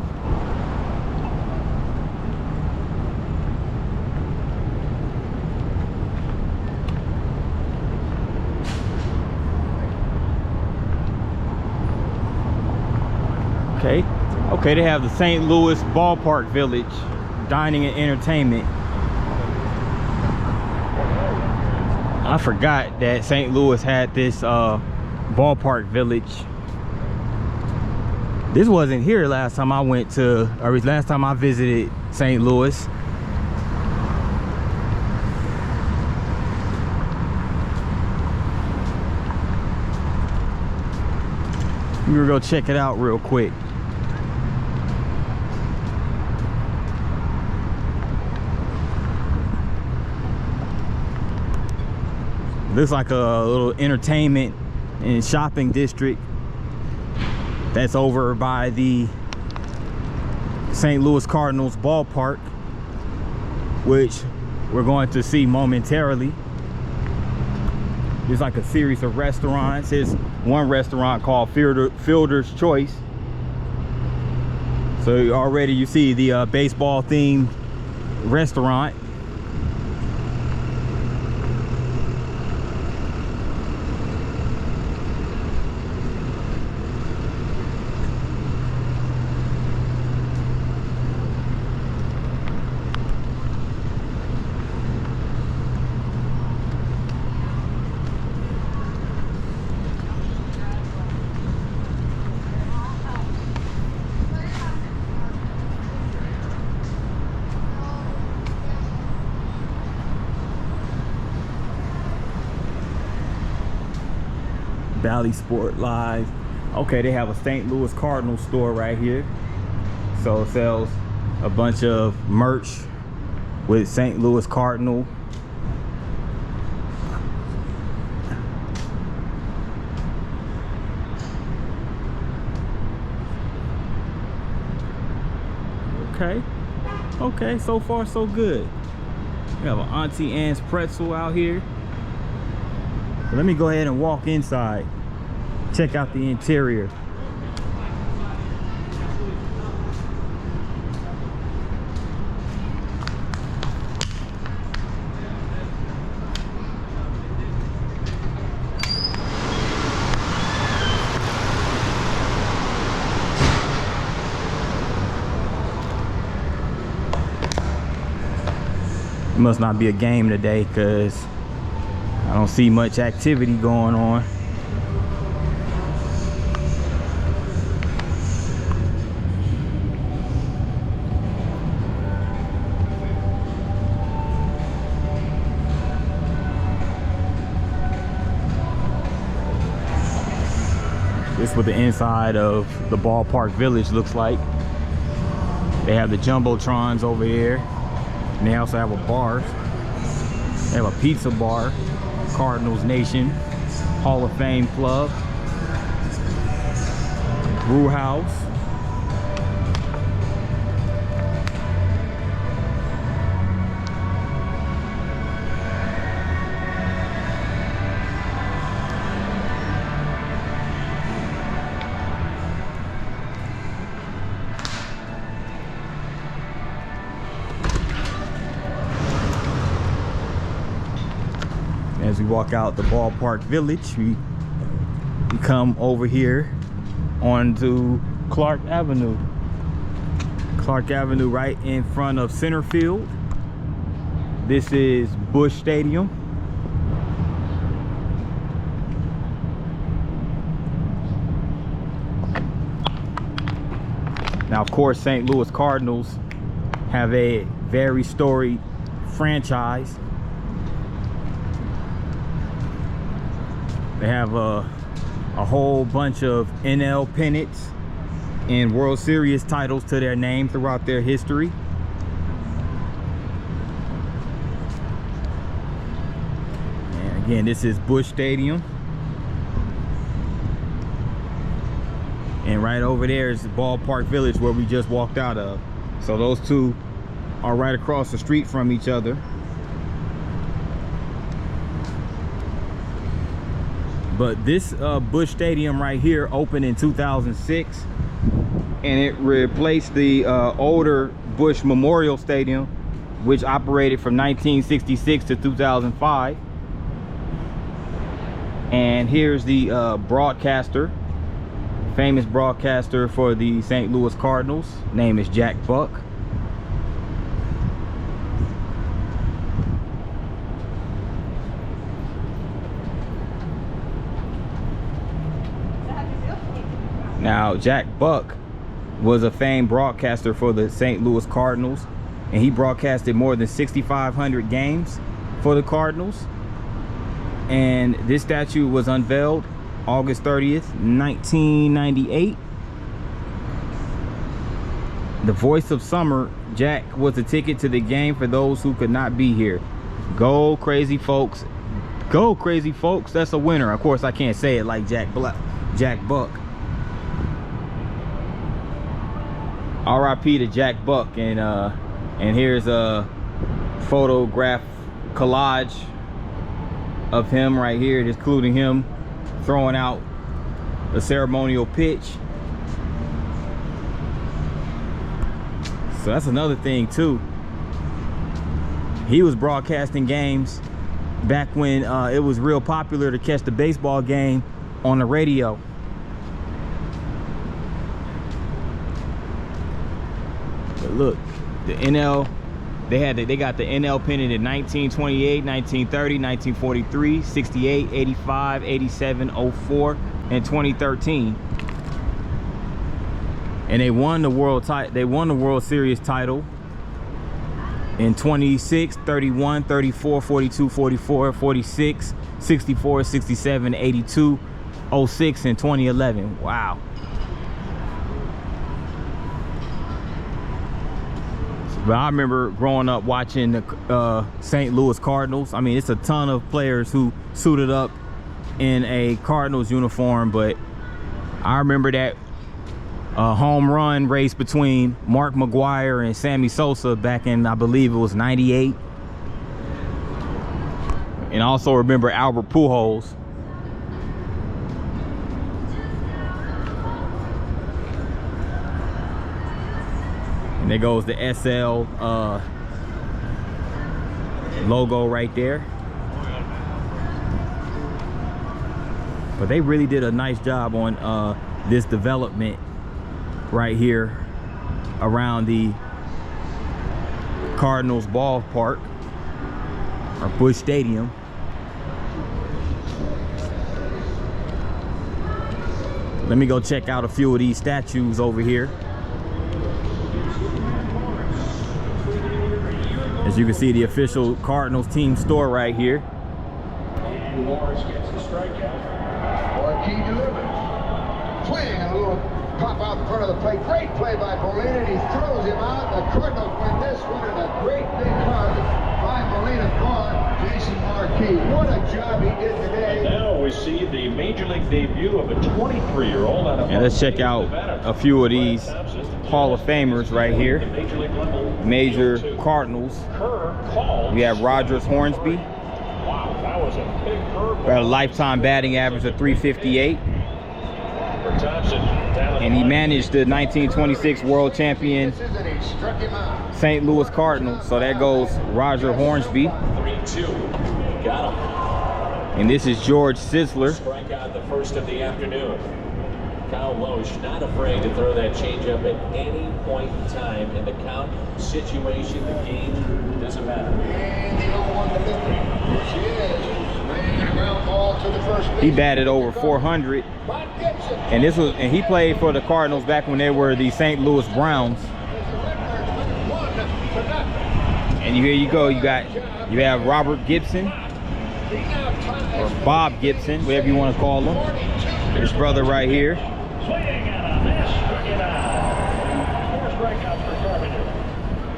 Okay, they have the St. Louis Ballpark Village Dining and Entertainment. I forgot that St. Louis had this ballpark village. This wasn't here last time I went to, or last time I visited St. Louis. We gonna go check it out real quick. Looks like a little entertainment and shopping district that's over by the St. Louis Cardinals ballpark, which we're going to see momentarily. There's like a series of restaurants. There's one restaurant called Fielder's Choice. So already you see the baseball themed restaurant. Valley Sport Live. Okay, they have a St. Louis Cardinals store right here. So it sells a bunch of merch with St. Louis Cardinal. Okay, so far so good. We have an Auntie Anne's pretzel out here. Let me go ahead and walk inside, check out the interior. It must not be a game today because I don't see much activity going on. This is what the inside of the ballpark village looks like. They have the jumbotrons over there, and they also have a bar. They have a pizza bar. Cardinals Nation Hall of Fame Club, brew house. As we walk out the ballpark village, we come over here onto Clark Avenue. Clark Avenue right in front of center field. This is Busch Stadium. Now, of course, St. Louis Cardinals have a very storied franchise. They have a whole bunch of NL pennants and World Series titles to their name throughout their history. And again, this is Busch Stadium. And right over there is the Ballpark Village where we just walked out of. So those two are right across the street from each other. But this Busch Stadium right here opened in 2006, and it replaced the older Busch Memorial Stadium, which operated from 1966 to 2005. And here's the broadcaster famous broadcaster for the St. Louis Cardinals. Name is Jack Buck. Now, Jack Buck was a famed broadcaster for the St. Louis Cardinals, and he broadcasted more than 6,500 games for the Cardinals. And this statue was unveiled August 30th, 1998. The voice of summer, Jack was a ticket to the game for those who could not be here. Go crazy, folks. Go crazy, folks. That's a winner. Of course, I can't say it like Jack Buck. R.I.P. to Jack Buck. And here's a photograph collage of him right here, just including him throwing out the ceremonial pitch. So that's another thing too. He was broadcasting games back when it was real popular to catch the baseball game on the radio. But look, the NL, they got the NL pennant in 1928, 1930, 1943, 68, 85, 87, 04, and 2013. And they won the World Series title in 26, 31, 34, 42, 44, 46, 64, 67, 82, 06, and 2011. Wow. But I remember growing up watching the St. Louis Cardinals. I mean, it's a ton of players who suited up in a Cardinals uniform, but I remember that home run race between Mark McGwire and Sammy Sosa back in, I believe it was 98. And I also remember Albert Pujols. And there goes the SL logo right there. But they really did a nice job on this development right here around the Cardinals ballpark, or Busch Stadium. Let me go check out a few of these statues over here. As you can see, the official Cardinals team store right here. And Morris gets the strikeout. Marquis delivers. Swing and a little pop out in front of the plate. Great play by Molina, and he throws him out. The Cardinals win this one in a great big run by Molina gone. Jason Marquis. What a job he did today. And now we see the major league debut of a 23-year-old. And let's check out a few of these Hall of Famers right here. Major Cardinals. We have Rogers Hornsby. Wow, that was a big curve. Got a lifetime batting average of 358. And he managed the 1926 world champion St. Louis Cardinals. So there goes Roger Hornsby. 3-2. Got him. And this is George Sisler. Strike out the first of the afternoon. Kyle Loesch not afraid to throw that changeup at any point in time in the count, situation, the game, doesn't matter. And the 0-1 delivery. Here she is. Laying a ground ball to the first base. He batted over 400. And he played for the Cardinals back when they were the St. Louis Browns. And here you go. You have Robert Gibson, or Bob Gibson, whatever you want to call him. His brother right here.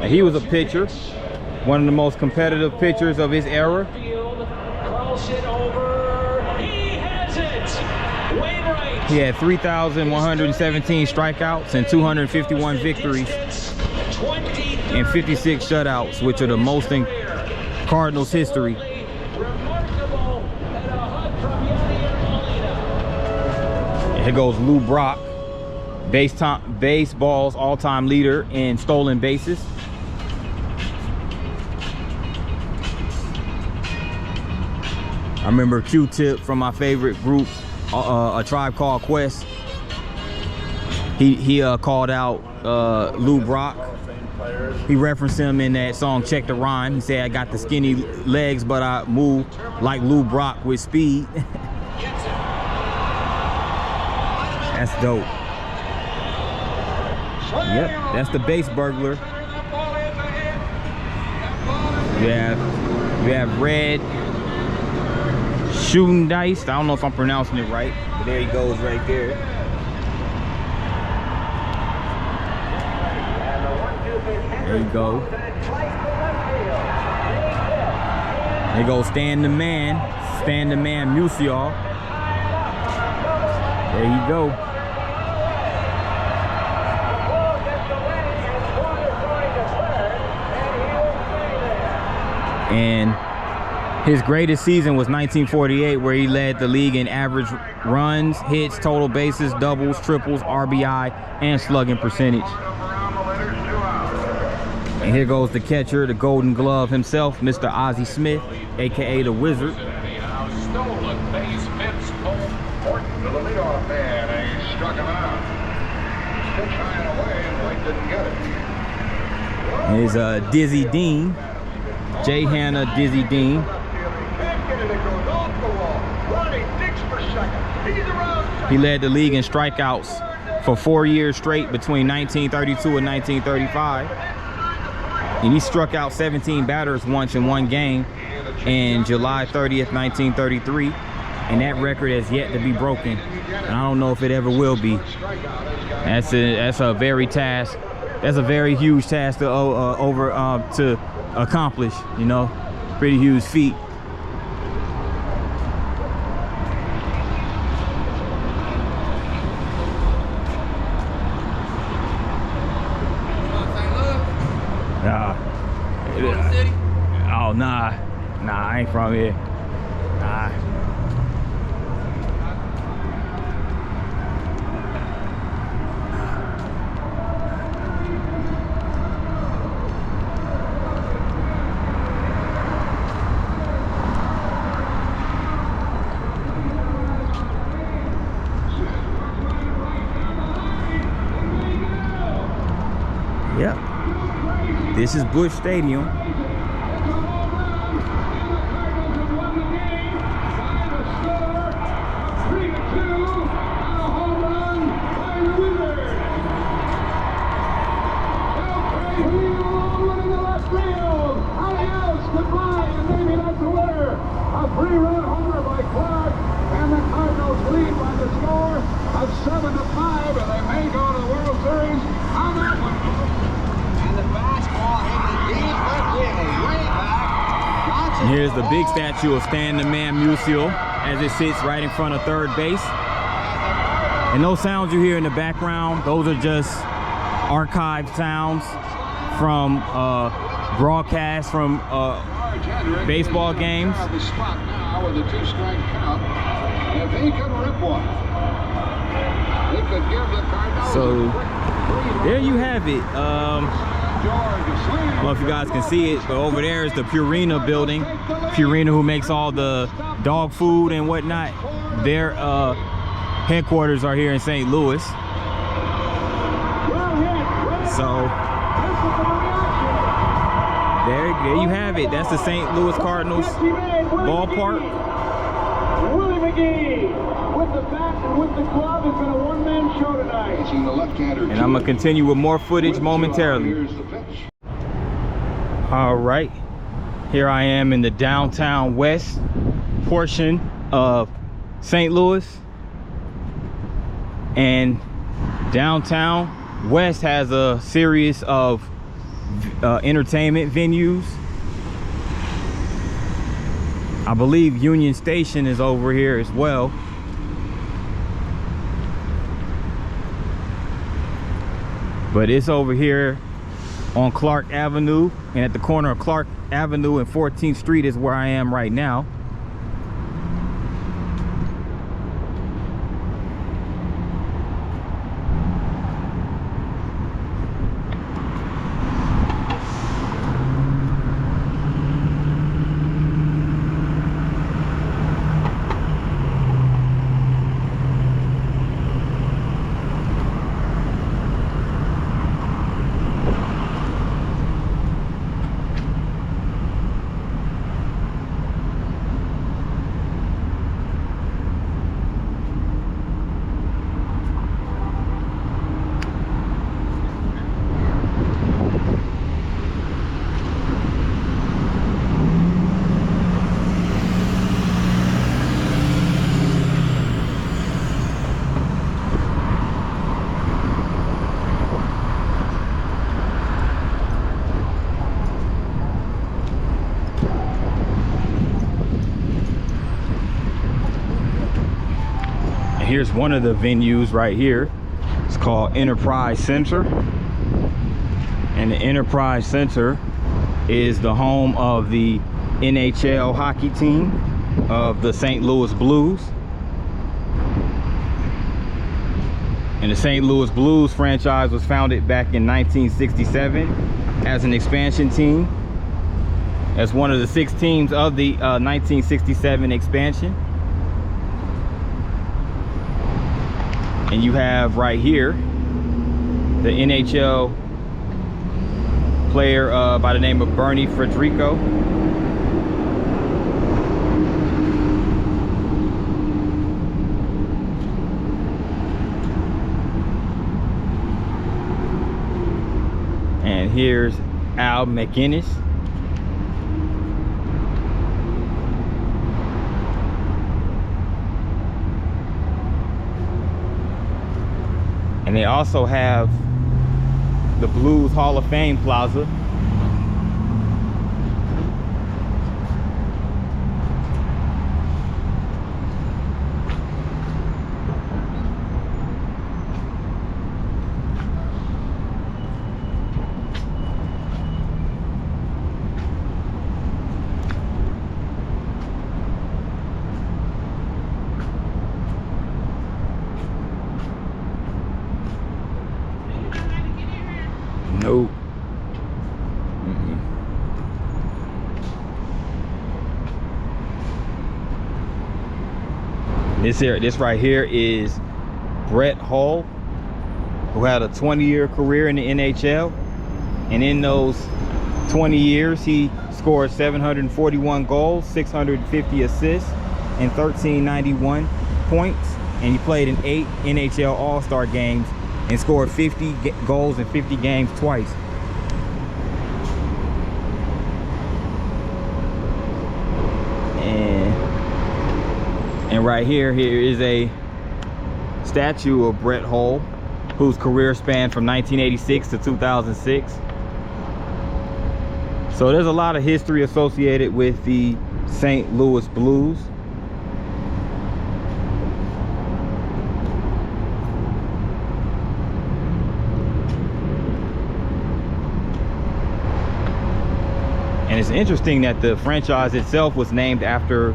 And he was a pitcher, one of the most competitive pitchers of his era. He had 3,117 strikeouts and 251 victories and 56 shutouts, which are the most in Cardinals history. Here goes Lou Brock, baseball's all-time leader in stolen bases. I remember Q-Tip from my favorite group, A Tribe Called Quest. He called out Lou Brock. He referenced him in that song Check the Rhyme. He said, I got the skinny legs, but I move like Lou Brock with speed. That's dope. Yep, that's the base burglar. You have Red Shooting Dice. I don't know if I'm pronouncing it right, but there he goes right there. There you go. There goes Stan the Man Musial. There you go. And his greatest season was 1948, where he led the league in average runs, hits, total bases, doubles, triples, RBI, and slugging percentage. And here goes the catcher, the Golden Glove himself, Mr. Ozzie Smith, aka the Wizard. Here's Dizzy Dean, J. Hanna Dizzy Dean. He led the league in strikeouts for 4 years straight between 1932 and 1935. And he struck out 17 batters once in one game in July 30th, 1933. And that record has yet to be broken. And I don't know if it ever will be. That's a very huge task to accomplish, you know. Pretty huge feat. Oh nah, I ain't from here. Nah. Yep. This is Busch Stadium. And here's the big statue of Stan the Man Musial as it sits right in front of third base. And those sounds you hear in the background, those are just archived sounds from broadcasts from baseball games. So there you have it. I don't know if you guys can see it, but over there is the Purina building. Purina, who makes all the dog food and whatnot. Their headquarters are here in St. Louis. So there you have it. That's the St. Louis Cardinals ballpark. Willie McGee with the bat and with the glove. It's been a one-man show tonight. And I'm gonna continue with more footage momentarily. All right, here I am in the downtown west portion of St. Louis, and downtown west has a series of entertainment venues. I believe Union Station is over here as well. But it's over here on Clark Avenue, and at the corner of Clark Avenue and 14th Street is where I am right now. Here's one of the venues right here. It's called Enterprise Center. And the Enterprise Center is the home of the NHL hockey team of the St. Louis Blues. And the St. Louis Blues franchise was founded back in 1967 as an expansion team, as one of the 6 teams of the 1967 expansion. And you have right here the NHL player by the name of Bernie Federico. And here's Al McInnes. And they also have the Blues Hall of Fame Plaza. Nope. This right here is Brett Hull, who had a 20-year career in the NHL, and in those 20 years he scored 741 goals, 650 assists, and 1391 points, and he played in 8 NHL All-Star games and scored 50 goals in 50 games twice. And right here is a statue of Brett Hull, whose career spanned from 1986 to 2006. So there's a lot of history associated with the St. Louis Blues. And it's interesting that the franchise itself was named after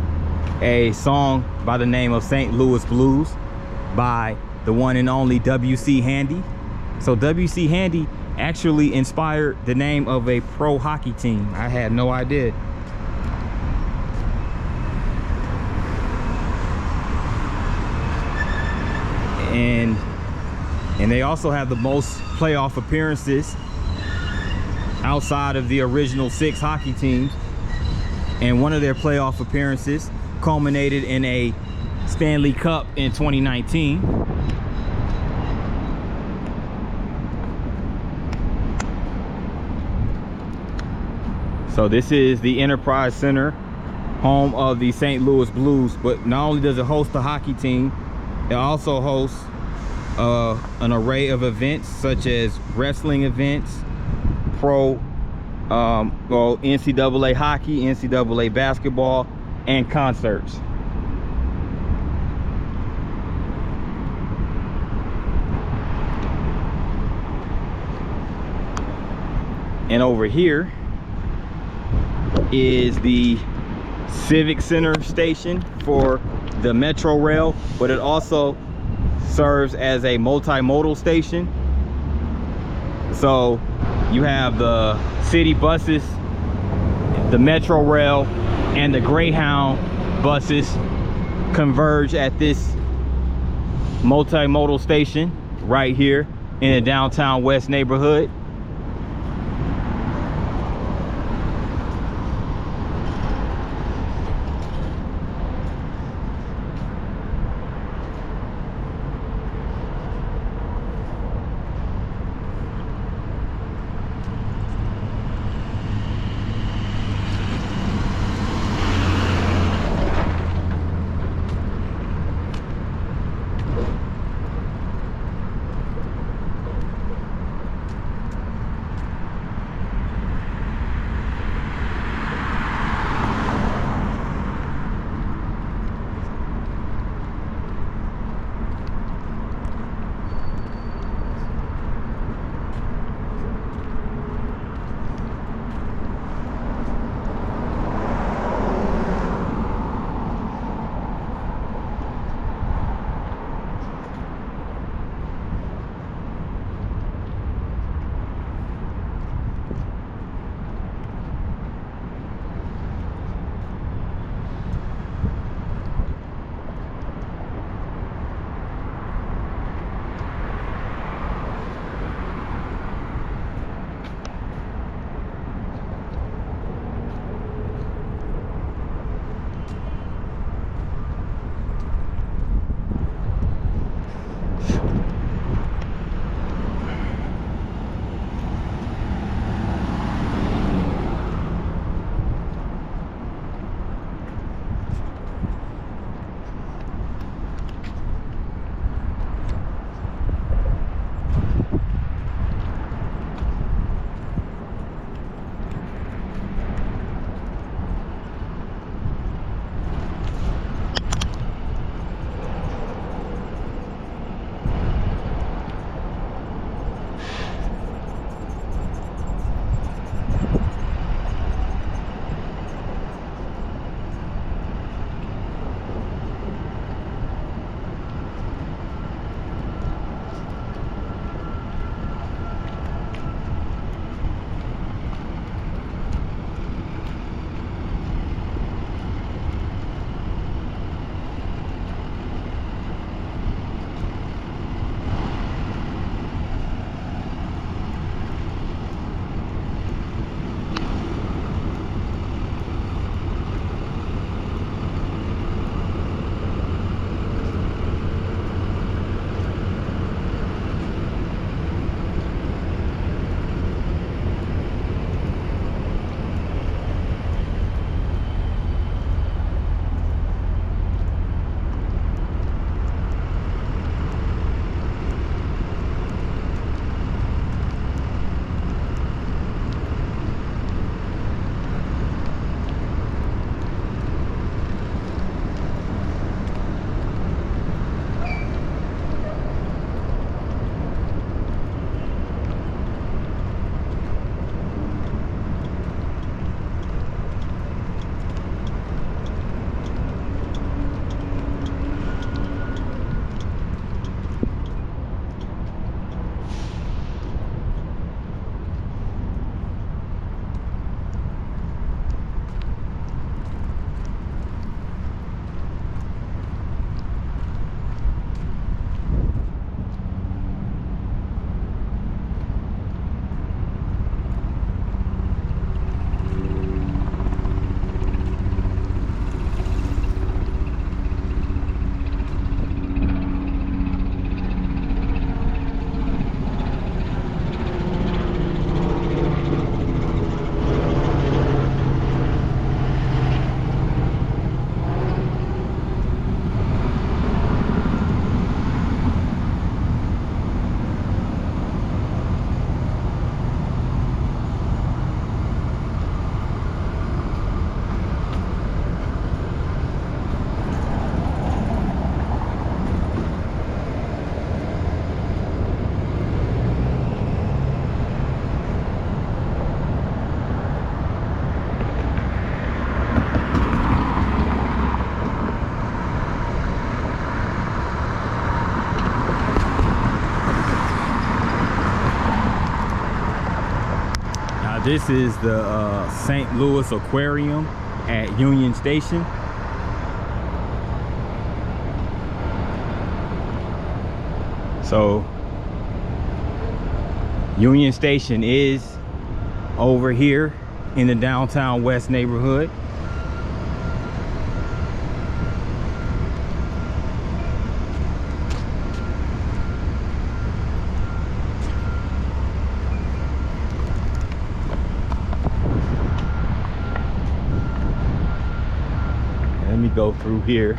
a song by the name of St. Louis Blues by the one and only W.C. Handy. So W.C. Handy actually inspired the name of a pro hockey team. I had no idea. And they also have the most playoff appearances outside of the original 6 hockey teams, and one of their playoff appearances culminated in a Stanley Cup in 2019. So this is the Enterprise Center, home of the St. Louis Blues. But not only does it host the hockey team, it also hosts an array of events such as wrestling events, NCAA hockey, NCAA basketball, and concerts. And over here is the Civic Center station for the Metro Rail, but it also serves as a multimodal station. So you have the city buses, the Metro Rail, and the Greyhound buses converge at this multimodal station right here in the Downtown West neighborhood. This is the St. Louis Aquarium at Union Station. So Union Station is over here in the Downtown West neighborhood. Let me go through here.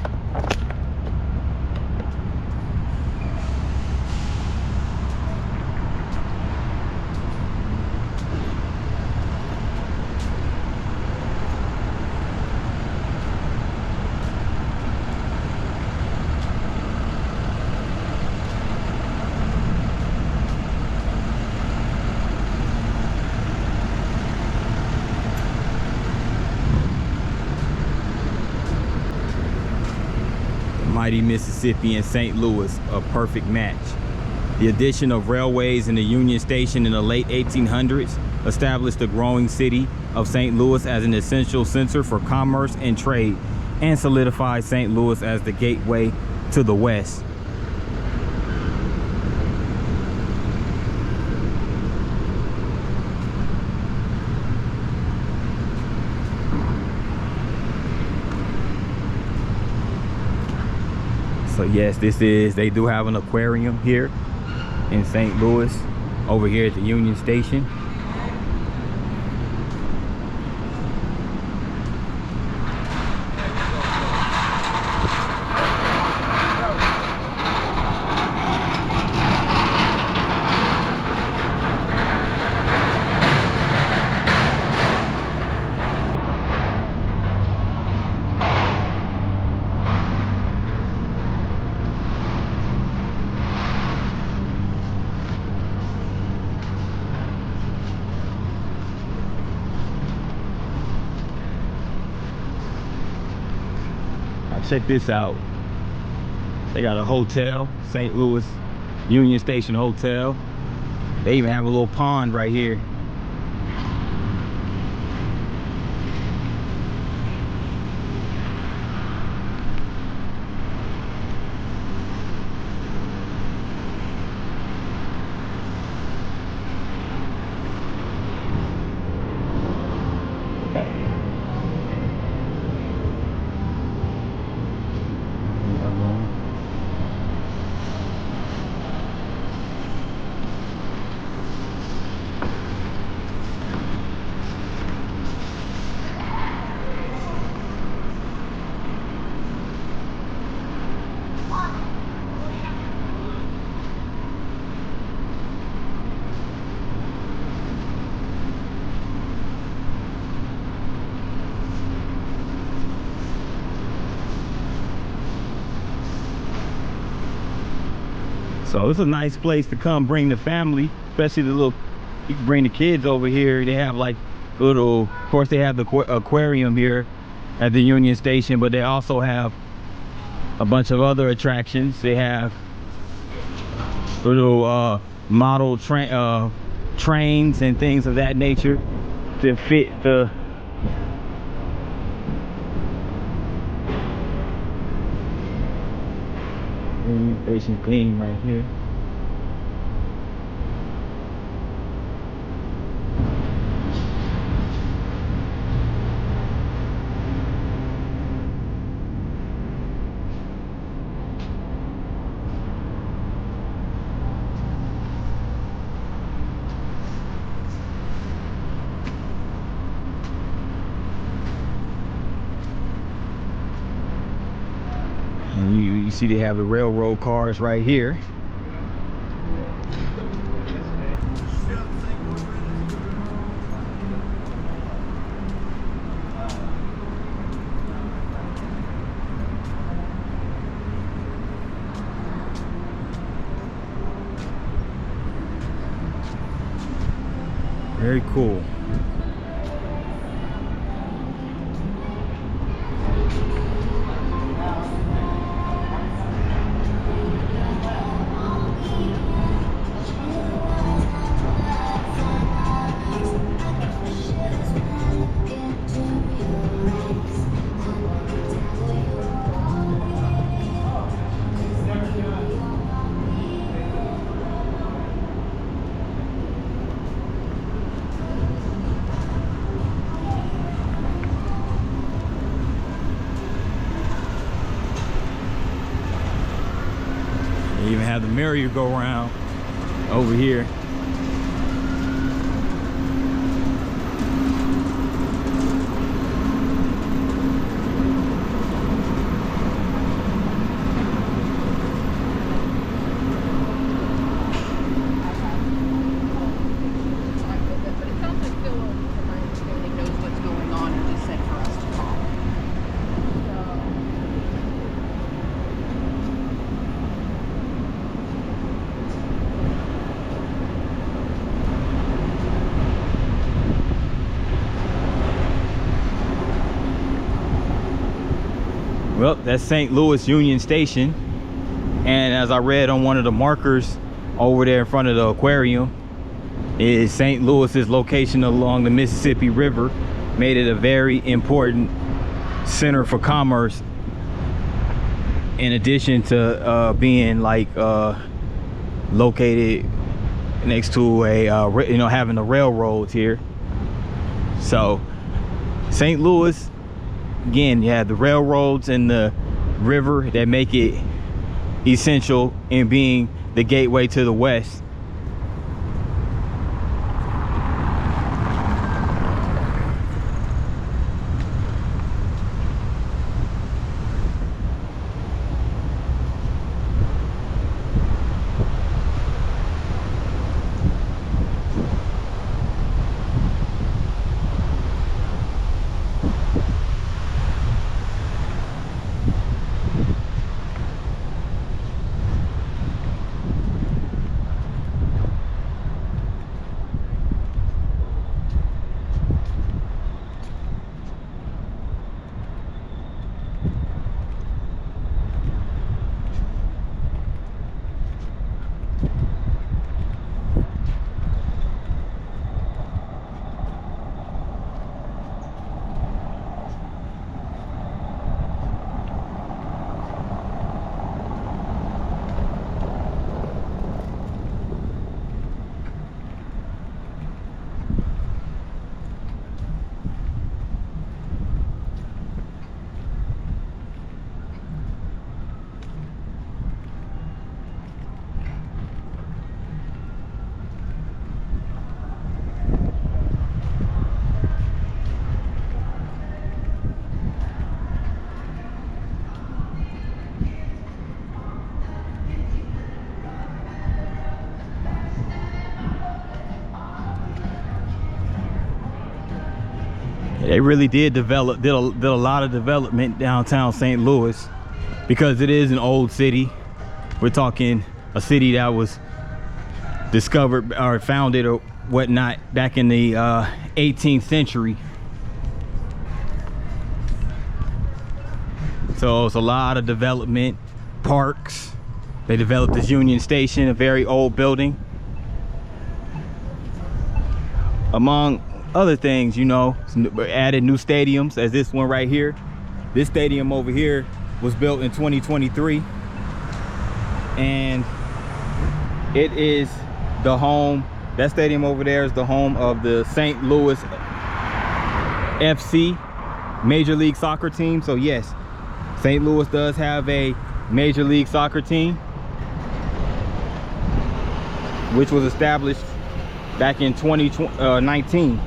Mighty Mississippi and St. Louis, a perfect match. The addition of railways in the Union Station in the late 1800s established the growing city of St. Louis as an essential center for commerce and trade, and solidified St. Louis as the gateway to the West. So yes, they do have an aquarium here in St. Louis, over here at the Union Station. Check this out. They got a hotel, St. Louis Union Station Hotel. They even have a little pond right here. So it's a nice place to come bring the family, especially the little, you can bring the kids over here. They have like little, of course they have the aquarium here at the Union Station, but they also have a bunch of other attractions. They have little model trains and things of that nature to fit the Union Station theme right here. And you see they have the railroad cars right here. Very cool. have the merry-go-round over here. Well, that's St. Louis Union Station, and as I read on one of the markers over there in front of the aquarium, is St. Louis's location along the Mississippi River made it a very important center for commerce, in addition to being like located next to a having the railroads here. So St. Louis, again, you have the railroads and the river that make it essential in being the gateway to the West. They really did did a lot of development downtown St. Louis, because it is an old city. We're talking a city that was discovered or founded or whatnot back in the 18th century. So it's a lot of development, parks. They developed this Union Station, a very old building, among other things. You know, added new stadiums, as this one right here. This stadium over here was built in 2023, and it is the home, that stadium over there is the home of the St. Louis FC Major League Soccer team. So yes, St. Louis does have a Major League Soccer team, which was established back in 2019.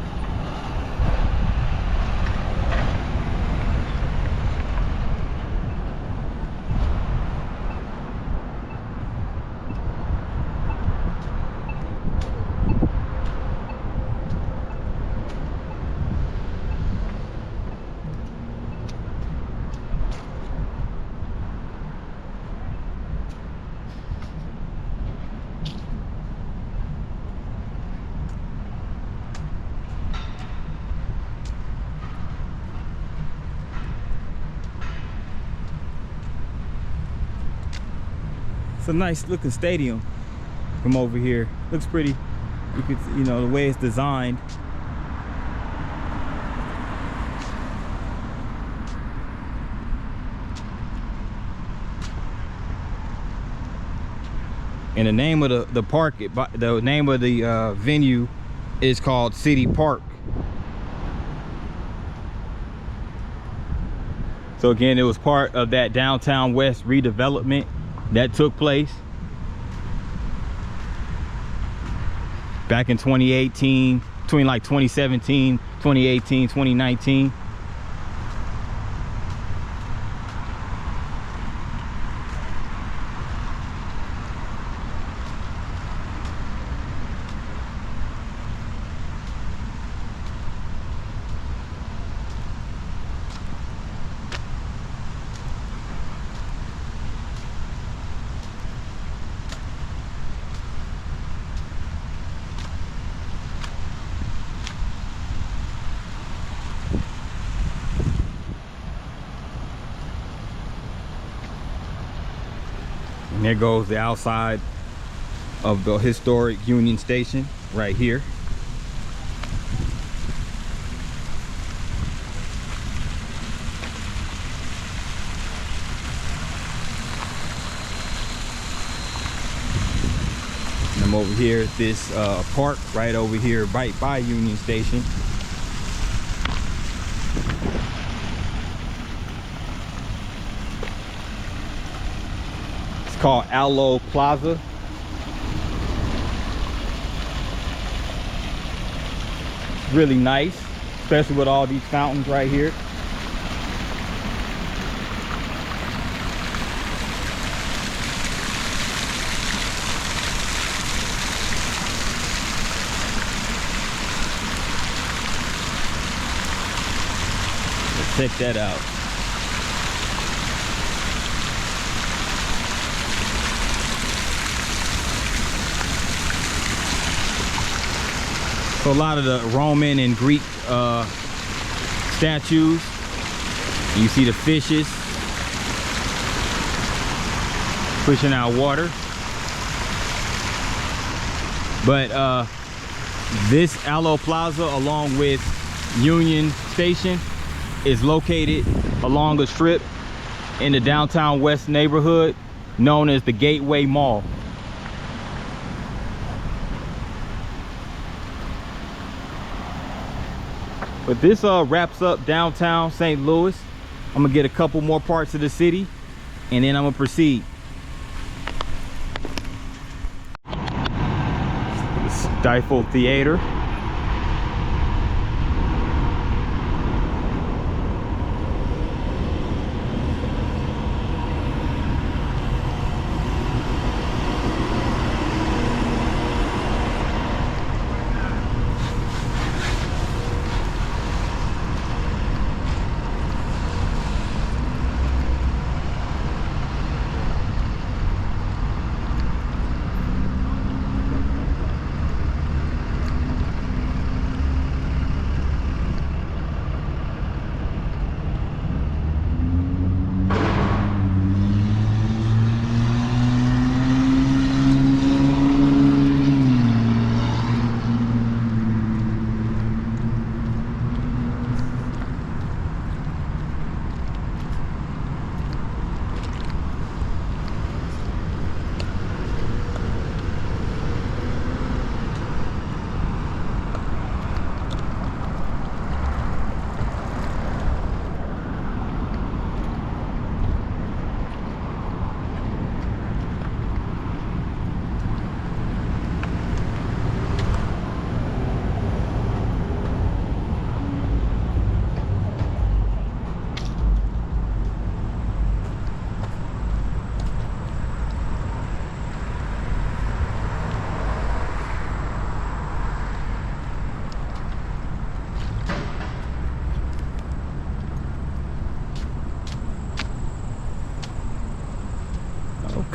It's a nice looking stadium from over here. Looks pretty. You could, you know, the way it's designed. And the name of the park, the name of the venue is called City Park. So again, it was part of that Downtown West redevelopment that took place back in 2018, between like 2017, 2018, 2019. And there goes the outside of the historic Union Station right here. And I'm over here at this park right over here, right by Union Station. Called Aloe Plaza. Really nice, especially with all these fountains right here. Let's check that out. So a lot of the Roman and Greek statues. You see the fishes pushing out water. But this Aloe Plaza, along with Union Station, is located along a strip in the Downtown West neighborhood known as the Gateway Mall. But this wraps up downtown St. Louis. I'm gonna get a couple more parts of the city and then I'm gonna proceed. The Stifle Theater.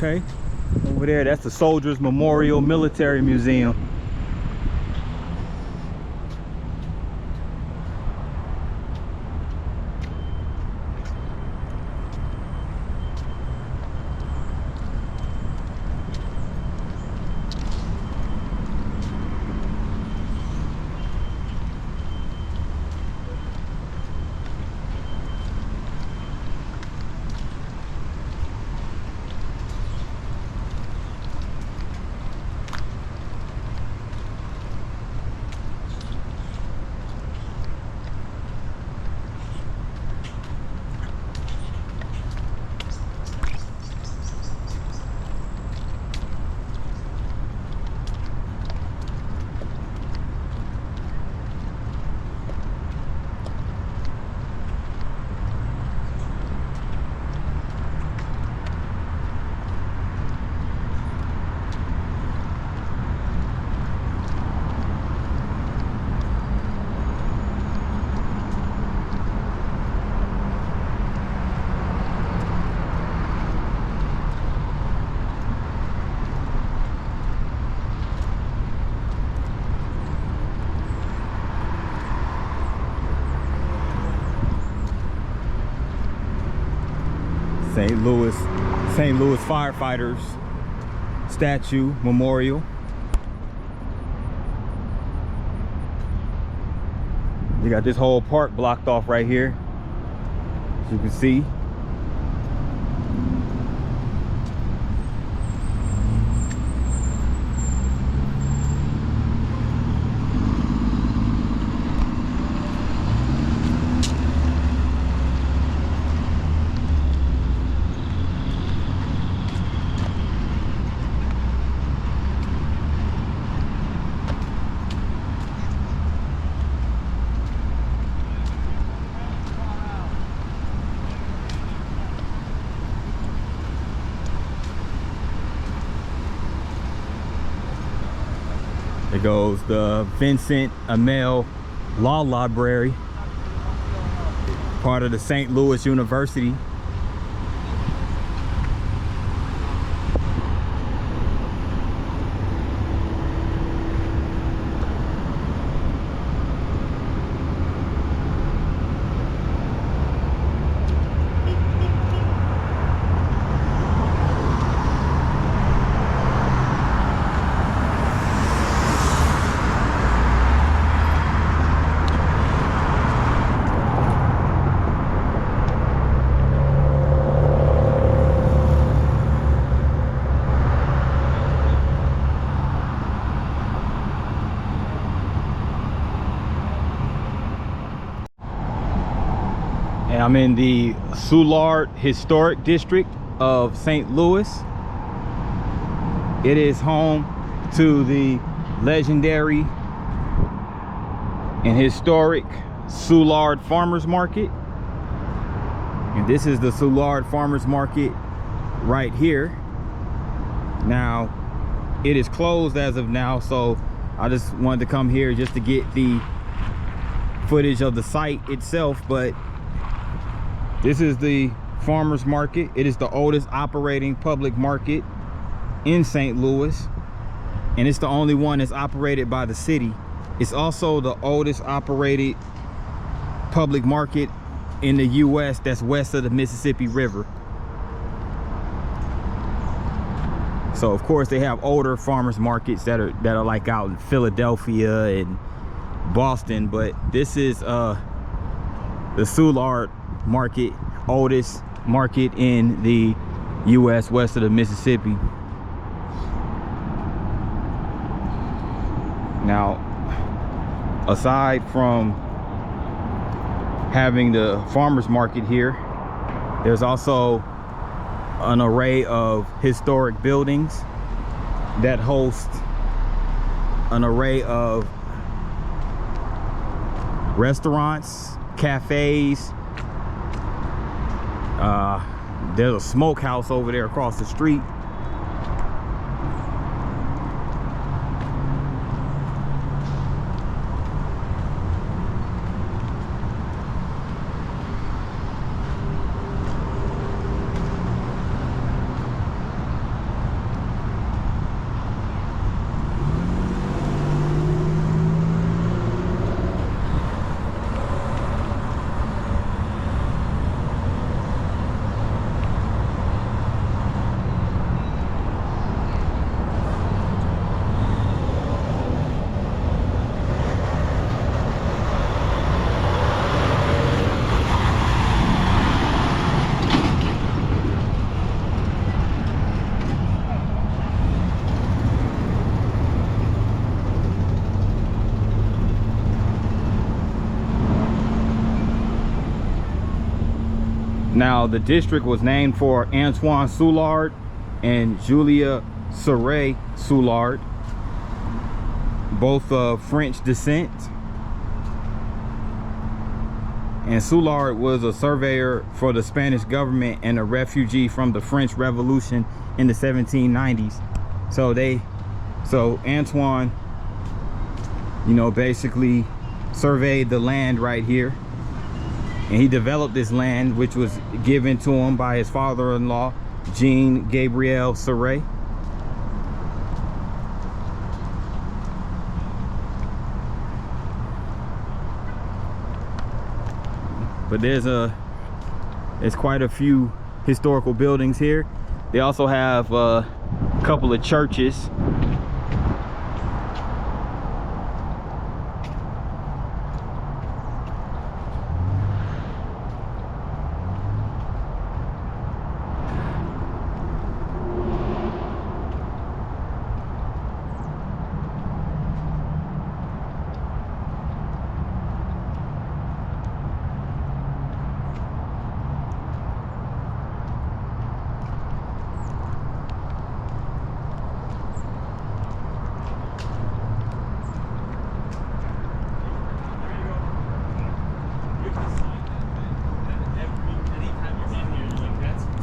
Okay, over there, that's the Soldiers Memorial Military Museum. St. Louis firefighters statue memorial. You got this whole park blocked off right here, as you can see. There goes the Vincent Amell Law Library, part of the St. Louis University. And I'm in the Soulard Historic District of St. Louis. It is home to the legendary and historic Soulard Farmers Market. And this is the Soulard Farmers Market right here. Now, it is closed as of now, so I just wanted to come here just to get the footage of the site itself. But this is the farmers market. It is the oldest operating public market in St. Louis, and it's the only one that's operated by the city. It's also the oldest operated public market in the US that's west of the Mississippi River. So of course they have older farmers markets that are like out in Philadelphia and Boston, but this is the Soulard market, oldest market in the US west of the Mississippi. Now, aside from having the farmers market here, there's also an array of historic buildings that host an array of restaurants, cafes. There's a smokehouse over there across the street. Now, the district was named for Antoine Soulard and Julia Saray Soulard, both of French descent. And Soulard was a surveyor for the Spanish government and a refugee from the French Revolution in the 1790s. So Antoine, you know, basically surveyed the land right here. And he developed this land, which was given to him by his father-in-law, Jean Gabriel Saray. But there's quite a few historical buildings here. They also have a couple of churches.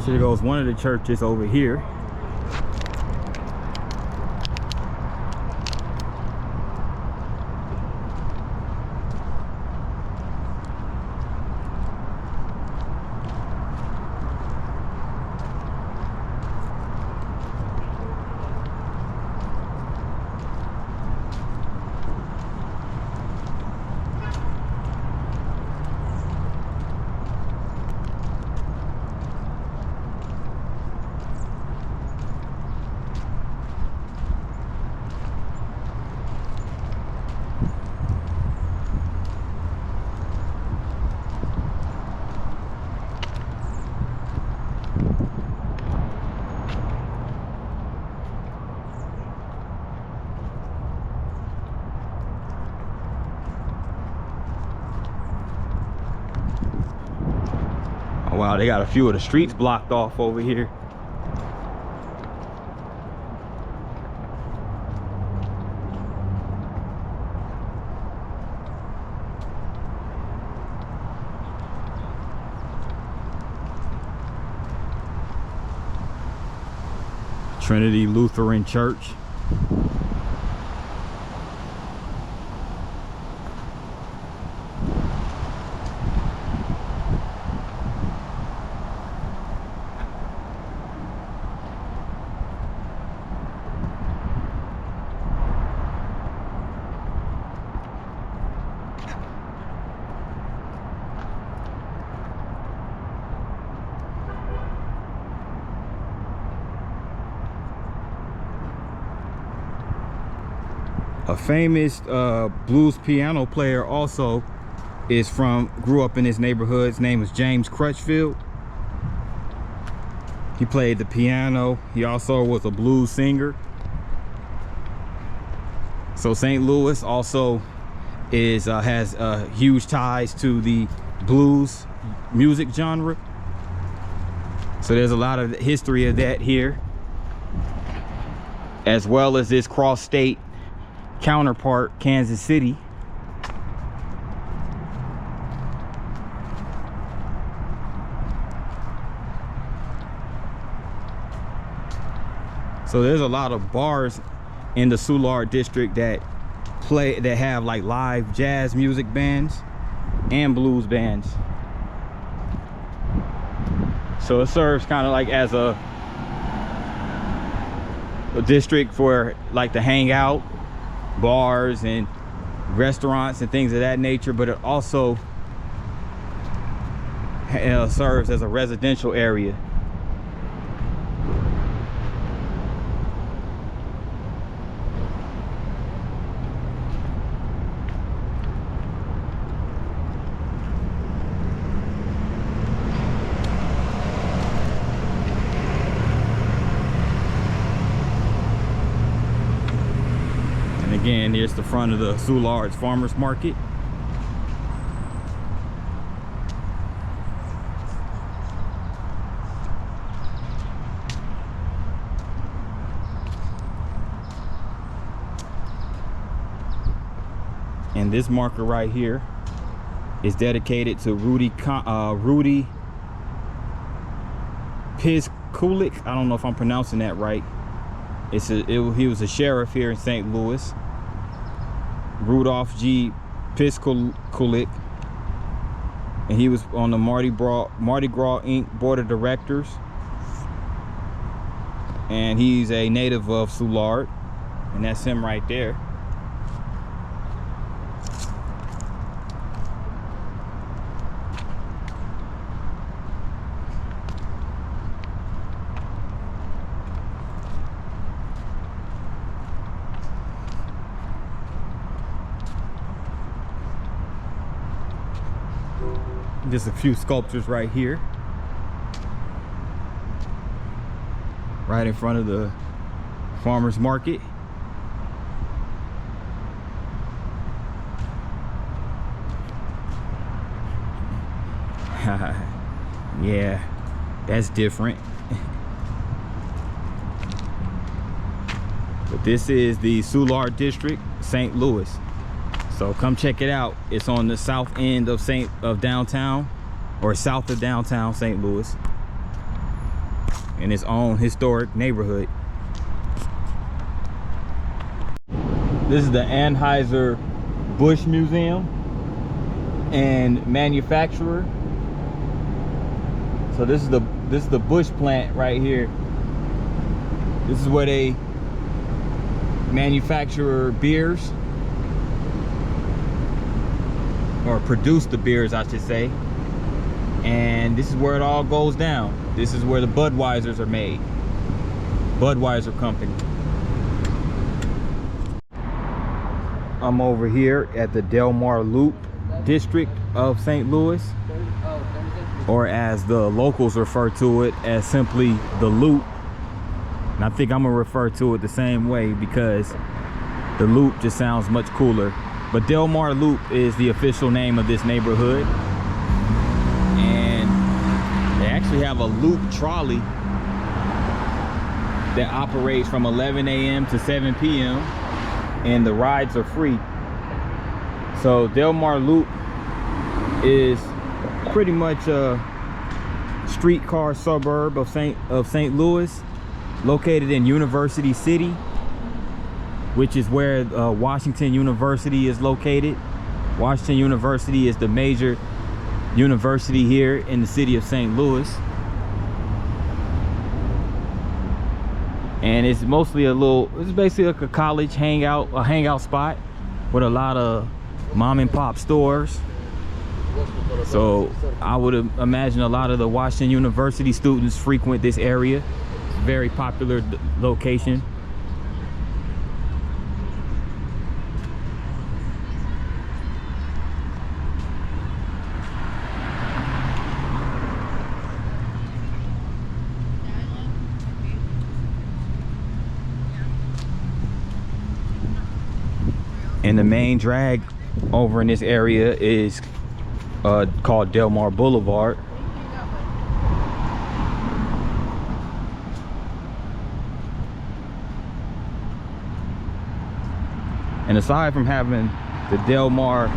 So there goes one of the churches over here. Wow, they got a few of the streets blocked off over here. Trinity Lutheran Church. A famous blues piano player also grew up in this neighborhood. His name is James Crutchfield. He played the piano. He also was a blues singer. So St. Louis also has huge ties to the blues music genre. So there's a lot of history of that here, as well as this cross-state counterpart, Kansas City. So there's a lot of bars in the Soulard district that have like live jazz music bands and blues bands. So it serves kind of like as a district for like to hang out, bars and restaurants and things of that nature, but it also serves as a residential area. Again, here's the front of the Soulard's Farmers Market. And this marker right here is dedicated to Rudy Piskulik. I don't know if I'm pronouncing that right. He was a sheriff here in St. Louis. Rudolph G. Piskulik, and he was on the Mardi Gras Inc. board of directors, and he's a native of Soulard, and that's him right there. Just a few sculptures right here, right in front of the farmers market. Yeah, that's different. But this is the Soulard district, St. Louis. So come check it out. It's on the south end of downtown, or south of downtown St. Louis, in its own historic neighborhood. This is the Anheuser-Busch Museum and Manufacturer. So this is the Busch plant right here. This is where they manufacture beers, or produce the beers, I should say. And this is where it all goes down. This is where the Budweisers are made. Budweiser Company. I'm over here at the Delmar Loop district of St. Louis, or as the locals refer to it as simply the Loop. And I think I'm gonna refer to it the same way because the Loop just sounds much cooler. But Delmar Loop is the official name of this neighborhood. And they actually have a Loop trolley that operates from 11 a.m. to 7 p.m. and the rides are free. So Delmar Loop is pretty much a streetcar suburb of St. Louis, located in University City, which is where Washington University is located. Washington University is the major university here in the city of St. Louis. And it's mostly it's basically like a college hangout spot with a lot of mom and pop stores. So I would imagine a lot of the Washington University students frequent this area. It's a very popular location. And the main drag over in this area is called Delmar Boulevard. And aside from having the Delmar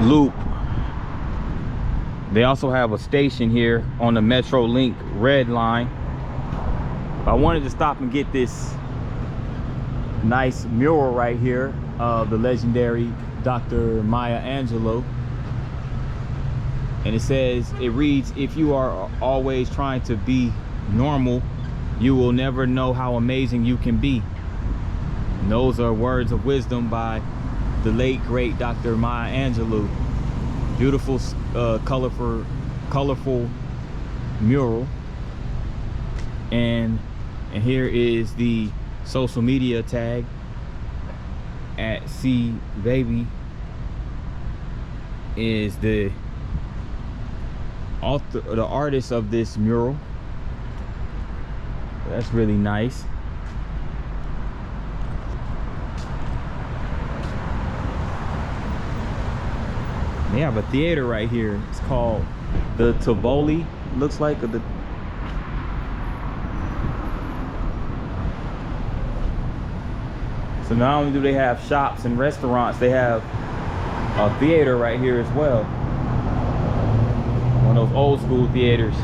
Loop, they also have a station here on the Metrolink Red Line. I wanted to stop and get this nice mural right here of the legendary Dr. Maya Angelou. And it reads, "If you are always trying to be normal, you will never know how amazing you can be." And those are words of wisdom by the late great Dr. Maya Angelou. Beautiful, colorful mural. And here is the social media tag at C Baby is the author, the artist of this mural. That's really nice. They have a theater right here. It's called the Tivoli. Looks like the. So not only do they have shops and restaurants, they have a theater right here as well. One of those old school theaters.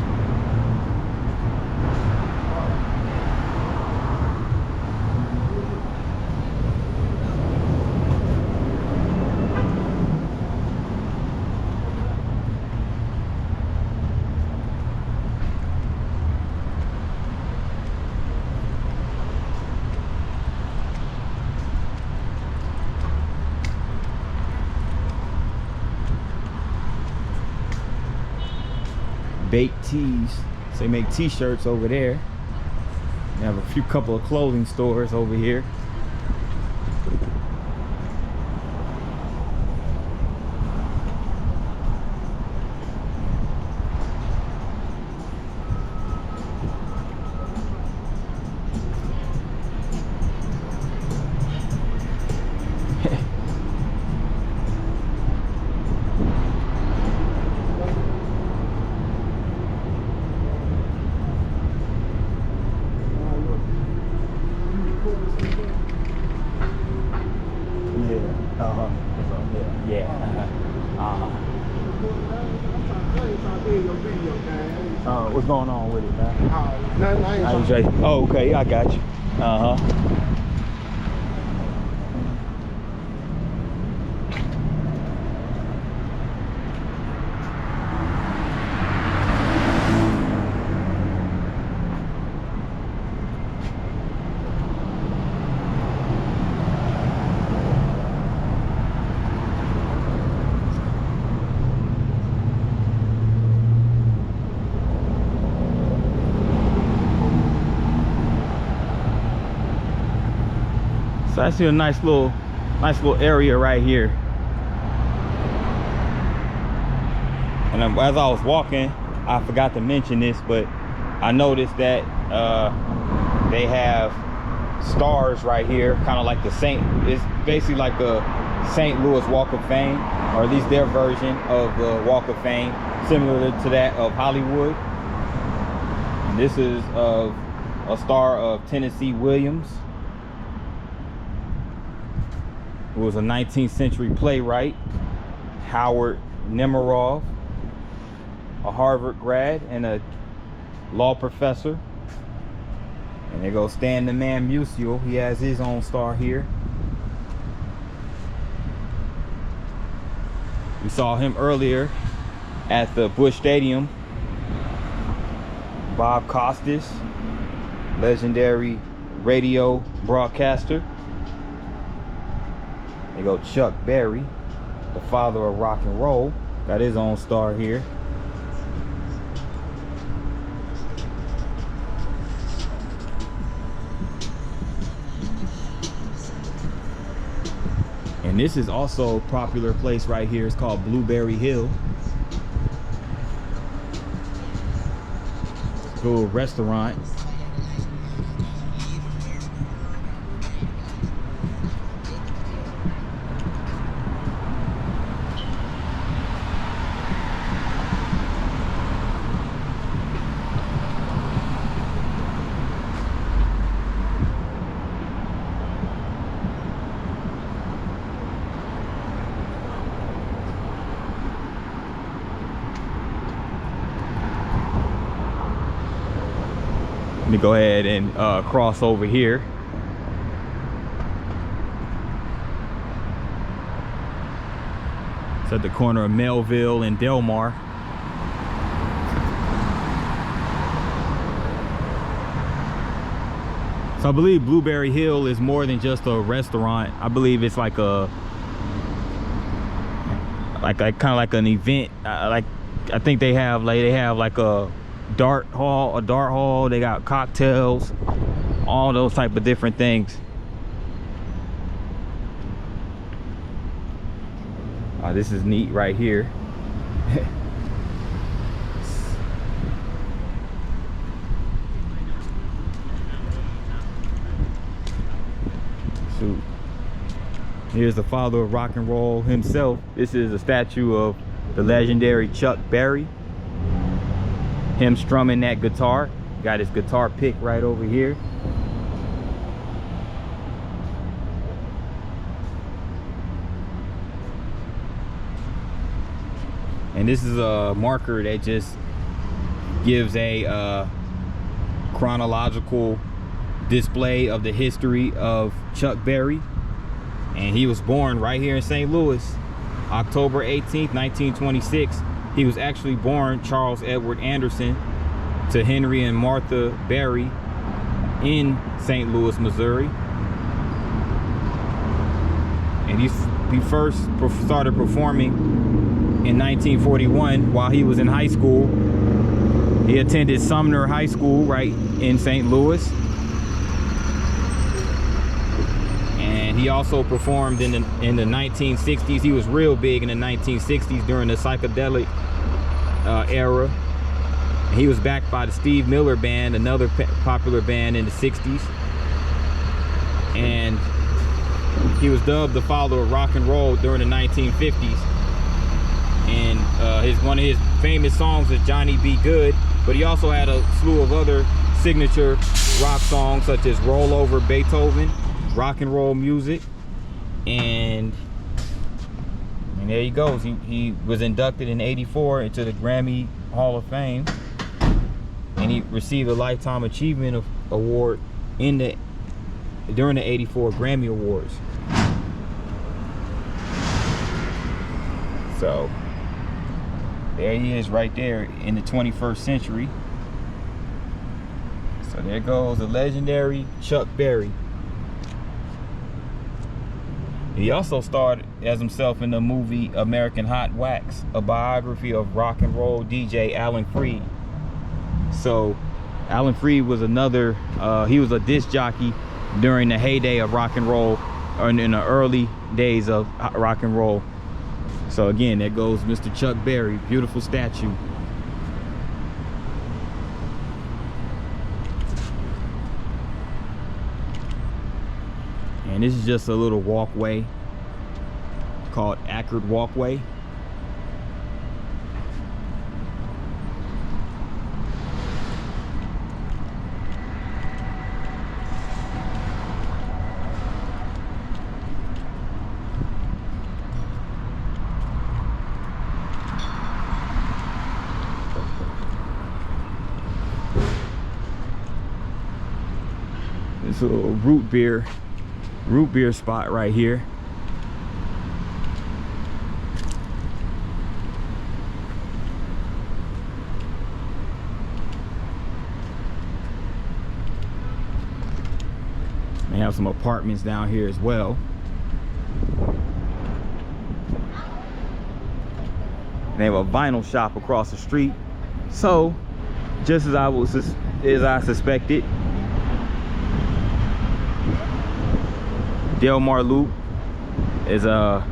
Baked tees. So they make t-shirts over there. They have a couple of clothing stores over here. What's going on with it, man? Nothing, I ain't AJ. Oh, okay, I got you. So I see a nice little area right here. And as I was walking, I forgot to mention this, but I noticed that they have stars right here, kind of like it's basically like a St. Louis Walk of Fame, or at least their version of the Walk of Fame, similar to that of Hollywood. And this is of a star of Tennessee Williams, who was a 19th century playwright. Howard Nemerov, a Harvard grad and a law professor. And there goes Stan the Man Musial. He has his own star here. We saw him earlier at the Busch Stadium. Bob Costas, legendary radio broadcaster. There go Chuck Berry, the father of rock and roll. Got his own star here. And this is also a popular place right here. It's called Blueberry Hill. Little restaurant. Let me go ahead and cross over here. It's at the corner of Melville and Delmar. So I believe Blueberry Hill is more than just a restaurant. I believe it's like a kind of like an event. I think they have like a dart hall. They got cocktails, all those type of different things. This is neat right here. Shoot. Here's the father of rock and roll himself. This is a statue of the legendary Chuck Berry. Him strumming that guitar. Got his guitar pick right over here. And this is a marker that just gives a chronological display of the history of Chuck Berry. And he was born right here in St. Louis, October 18th, 1926. He was actually born Charles Edward Anderson to Henry and Martha Berry in St. Louis, Missouri. And he first started performing in 1941 while he was in high school. He attended Sumner High School right in St. Louis. And he also performed in the 1960s. He was real big in the 1960s during the psychedelic era. He was backed by the Steve Miller Band, another popular band in the 60s. And he was dubbed the father of rock and roll during the 1950s. And one of his famous songs is Johnny Be Good, but he also had a slew of other signature rock songs such as Roll Over Beethoven, rock and roll music. And there he goes. He was inducted in '84 into the Grammy Hall of Fame. and he received a Lifetime Achievement Award during the '84 Grammy Awards. So there he is right there in the 21st century. So there goes the legendary Chuck Berry. He also starred as himself in the movie American Hot Wax, a biography of rock and roll DJ Alan Freed. So Alan Freed was another, he was a disc jockey during the heyday of rock and roll, or in the early days of rock and roll. So again, there goes Mr. Chuck Berry, beautiful statue. And this is just a little walkway called Ackerd Walkway. This little root beer spot right here. They have some apartments down here as well. They have a vinyl shop across the street. So, just as I suspected, Delmar Loop is a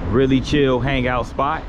really chill hangout spot.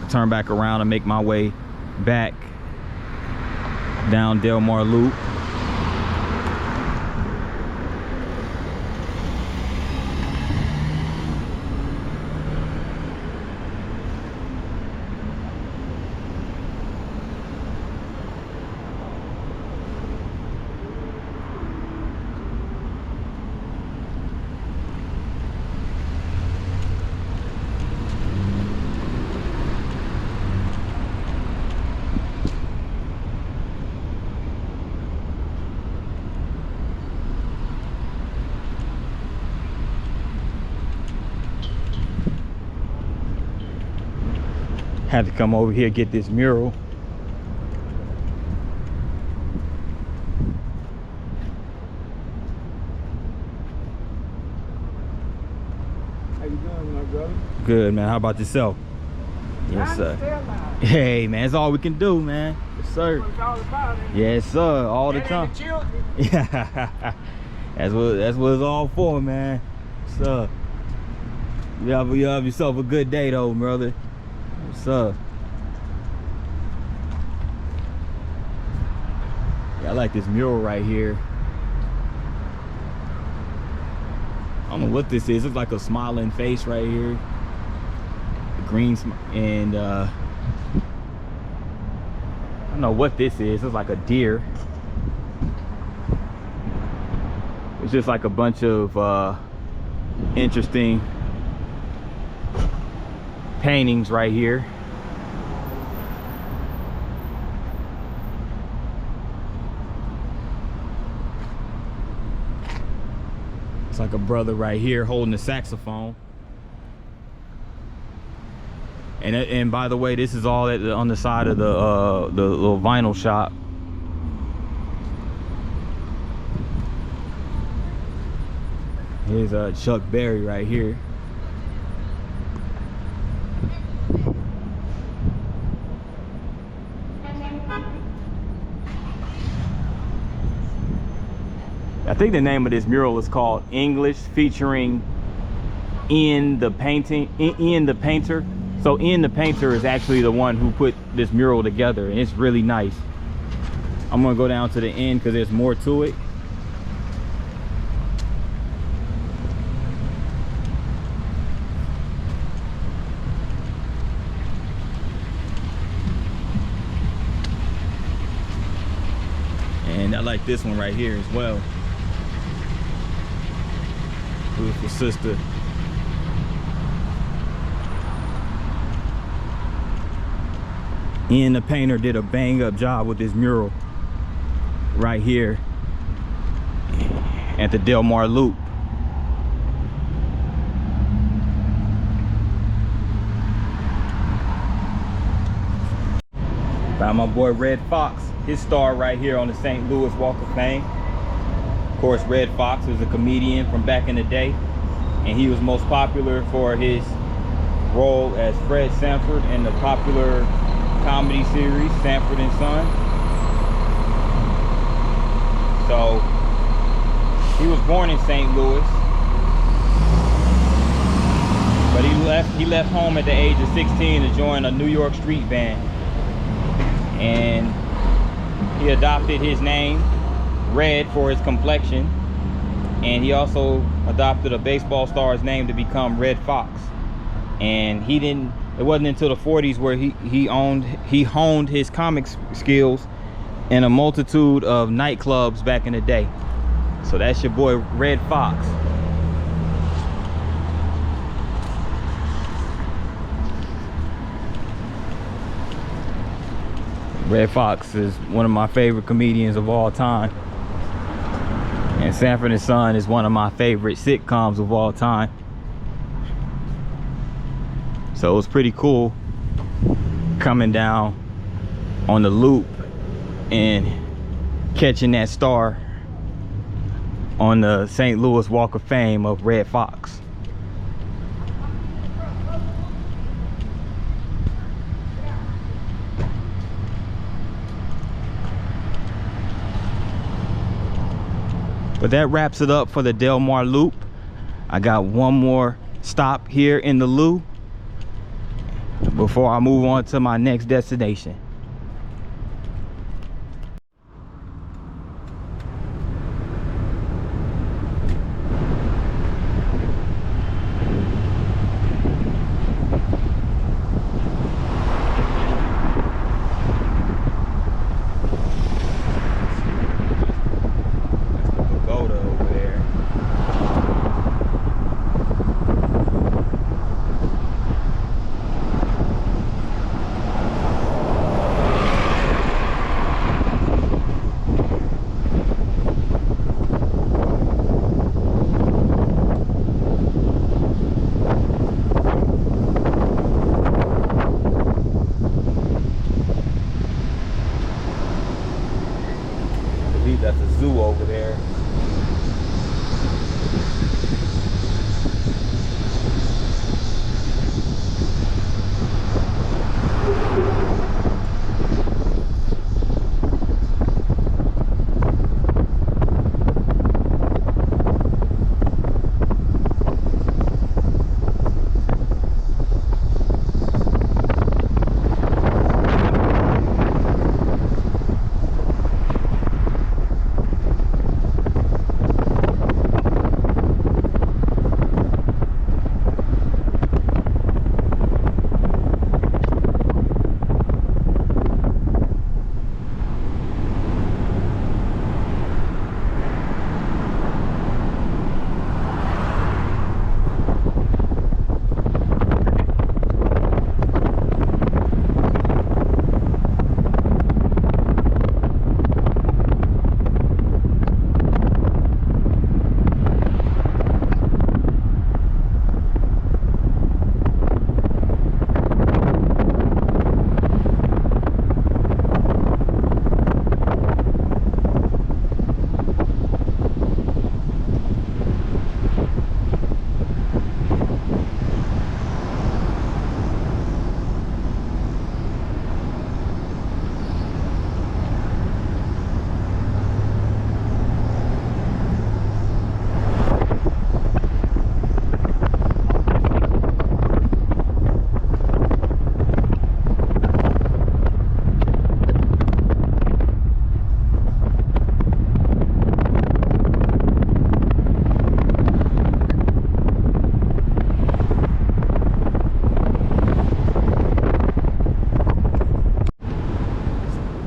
Turn back around and make my way back down Delmar Loop. Had to come over here get this mural. How you doing, my brother? Good, man. How about yourself? Yes, sir. Hey, man, that's all we can do, man. Yes, sir. That's what it's all about, ain't it? Yes, sir. All the And time. the children. Yeah, that's what it's all for, man. So, you have yourself a good day, though, brother. What's up? Yeah, I like this mural right here. I don't know what this is. It's like a smiling face right here. The green and I don't know what this is. It's like a deer. It's just like a bunch of interesting paintings right here. It's like a brother right here holding a saxophone. And by the way, this is all on the side of the little vinyl shop. Here's Chuck Berry right here. I think the name of this mural is called English, featuring Ian the Painter. So Ian the Painter is actually the one who put this mural together, and it's really nice. I'm gonna go down to the end because there's more to it. And I like this one right here as well. Beautiful sister. Ian the Painter did a bang up job with this mural right here at the Delmar Loop. Found my boy Red Fox, his star right here on the St. Louis Walk of Fame. Of course, Red Fox was a comedian from back in the day, and he was most popular for his role as Fred Sanford in the popular comedy series Sanford and Son. So he was born in St. Louis, but he left home at the age of 16 to join a New York street band, and he adopted his name Red for his complexion, and he also adopted a baseball star's name to become Red Fox. And it wasn't until the 40s where he honed his comic skills in a multitude of nightclubs back in the day. So that's your boy Red Fox. Red Fox is one of my favorite comedians of all time, and Sanford and Son is one of my favorite sitcoms of all time. So it was pretty cool coming down on the loop and catching that star on the St. Louis Walk of Fame of Red Fox. But that wraps it up for the Delmar Loop. I got one more stop here in the Lou before I move on to my next destination. That's a zoo over there.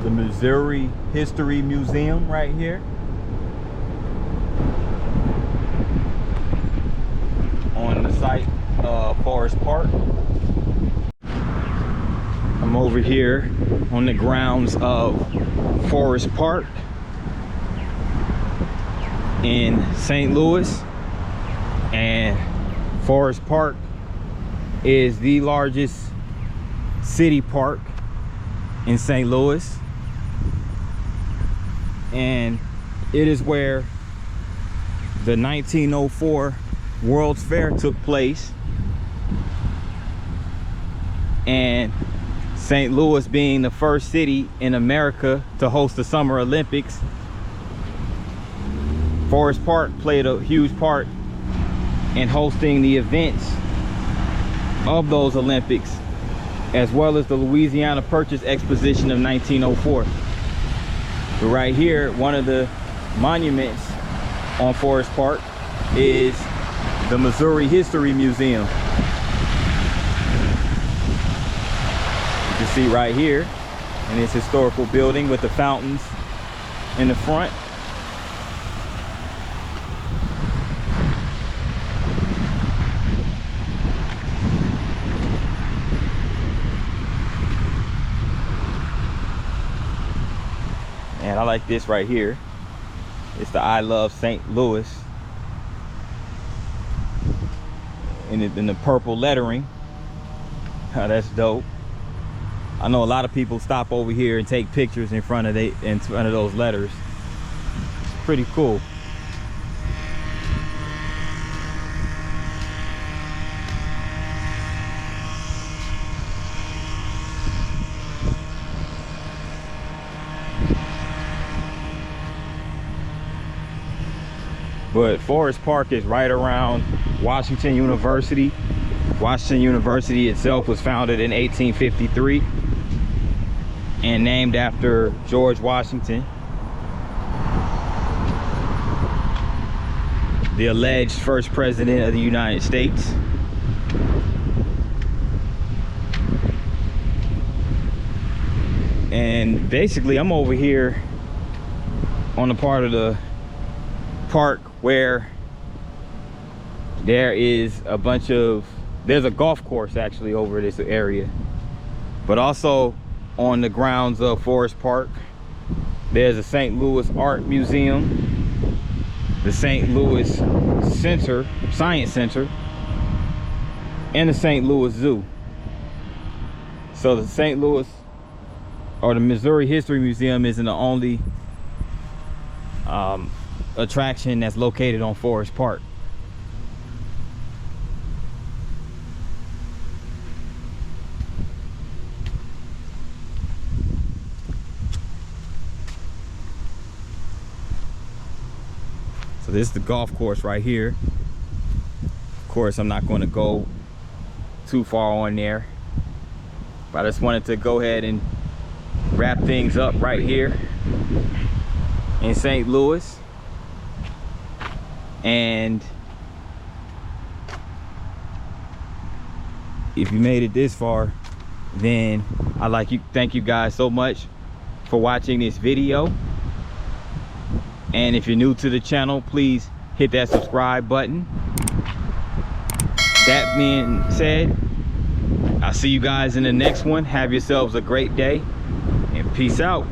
the Missouri History Museum right here. On the site of Forest Park. I'm over here on the grounds of Forest Park in St. Louis, and Forest Park is the largest city park in St. Louis, and it is where the 1904 World's Fair took place. And St. Louis being the first city in America to host the Summer Olympics, Forest Park played a huge part in hosting the events of those Olympics, as well as the Louisiana Purchase Exposition of 1904. But right here, one of the monuments on Forest Park is the Missouri History Museum. You can see right here in this historical building with the fountains in the front. And I like this right here. It's the I Love St. Louis in the purple lettering. That's dope. I know a lot of people stop over here and take pictures in front of those letters. It's pretty cool. But Forest Park is right around Washington University. Washington University itself was founded in 1853 and named after George Washington, the alleged first president of the United States. And basically, I'm over here on the part of the park where there is there's a golf course actually over this area, but also on the grounds of Forest Park there's a St. Louis Art Museum, the St. Louis Science Center, and the St. Louis Zoo. So the St. Louis, or the Missouri History Museum, isn't the only attraction that's located on Forest Park. So this is the golf course right here. Of course, I'm not going to go too far on there, but I just wanted to go ahead and wrap things up right here in St. Louis. And if you made it this far, then thank you guys so much for watching this video. And if you're new to the channel, please hit that subscribe button. That being said, I'll see you guys in the next one. Have yourselves a great day, and peace out.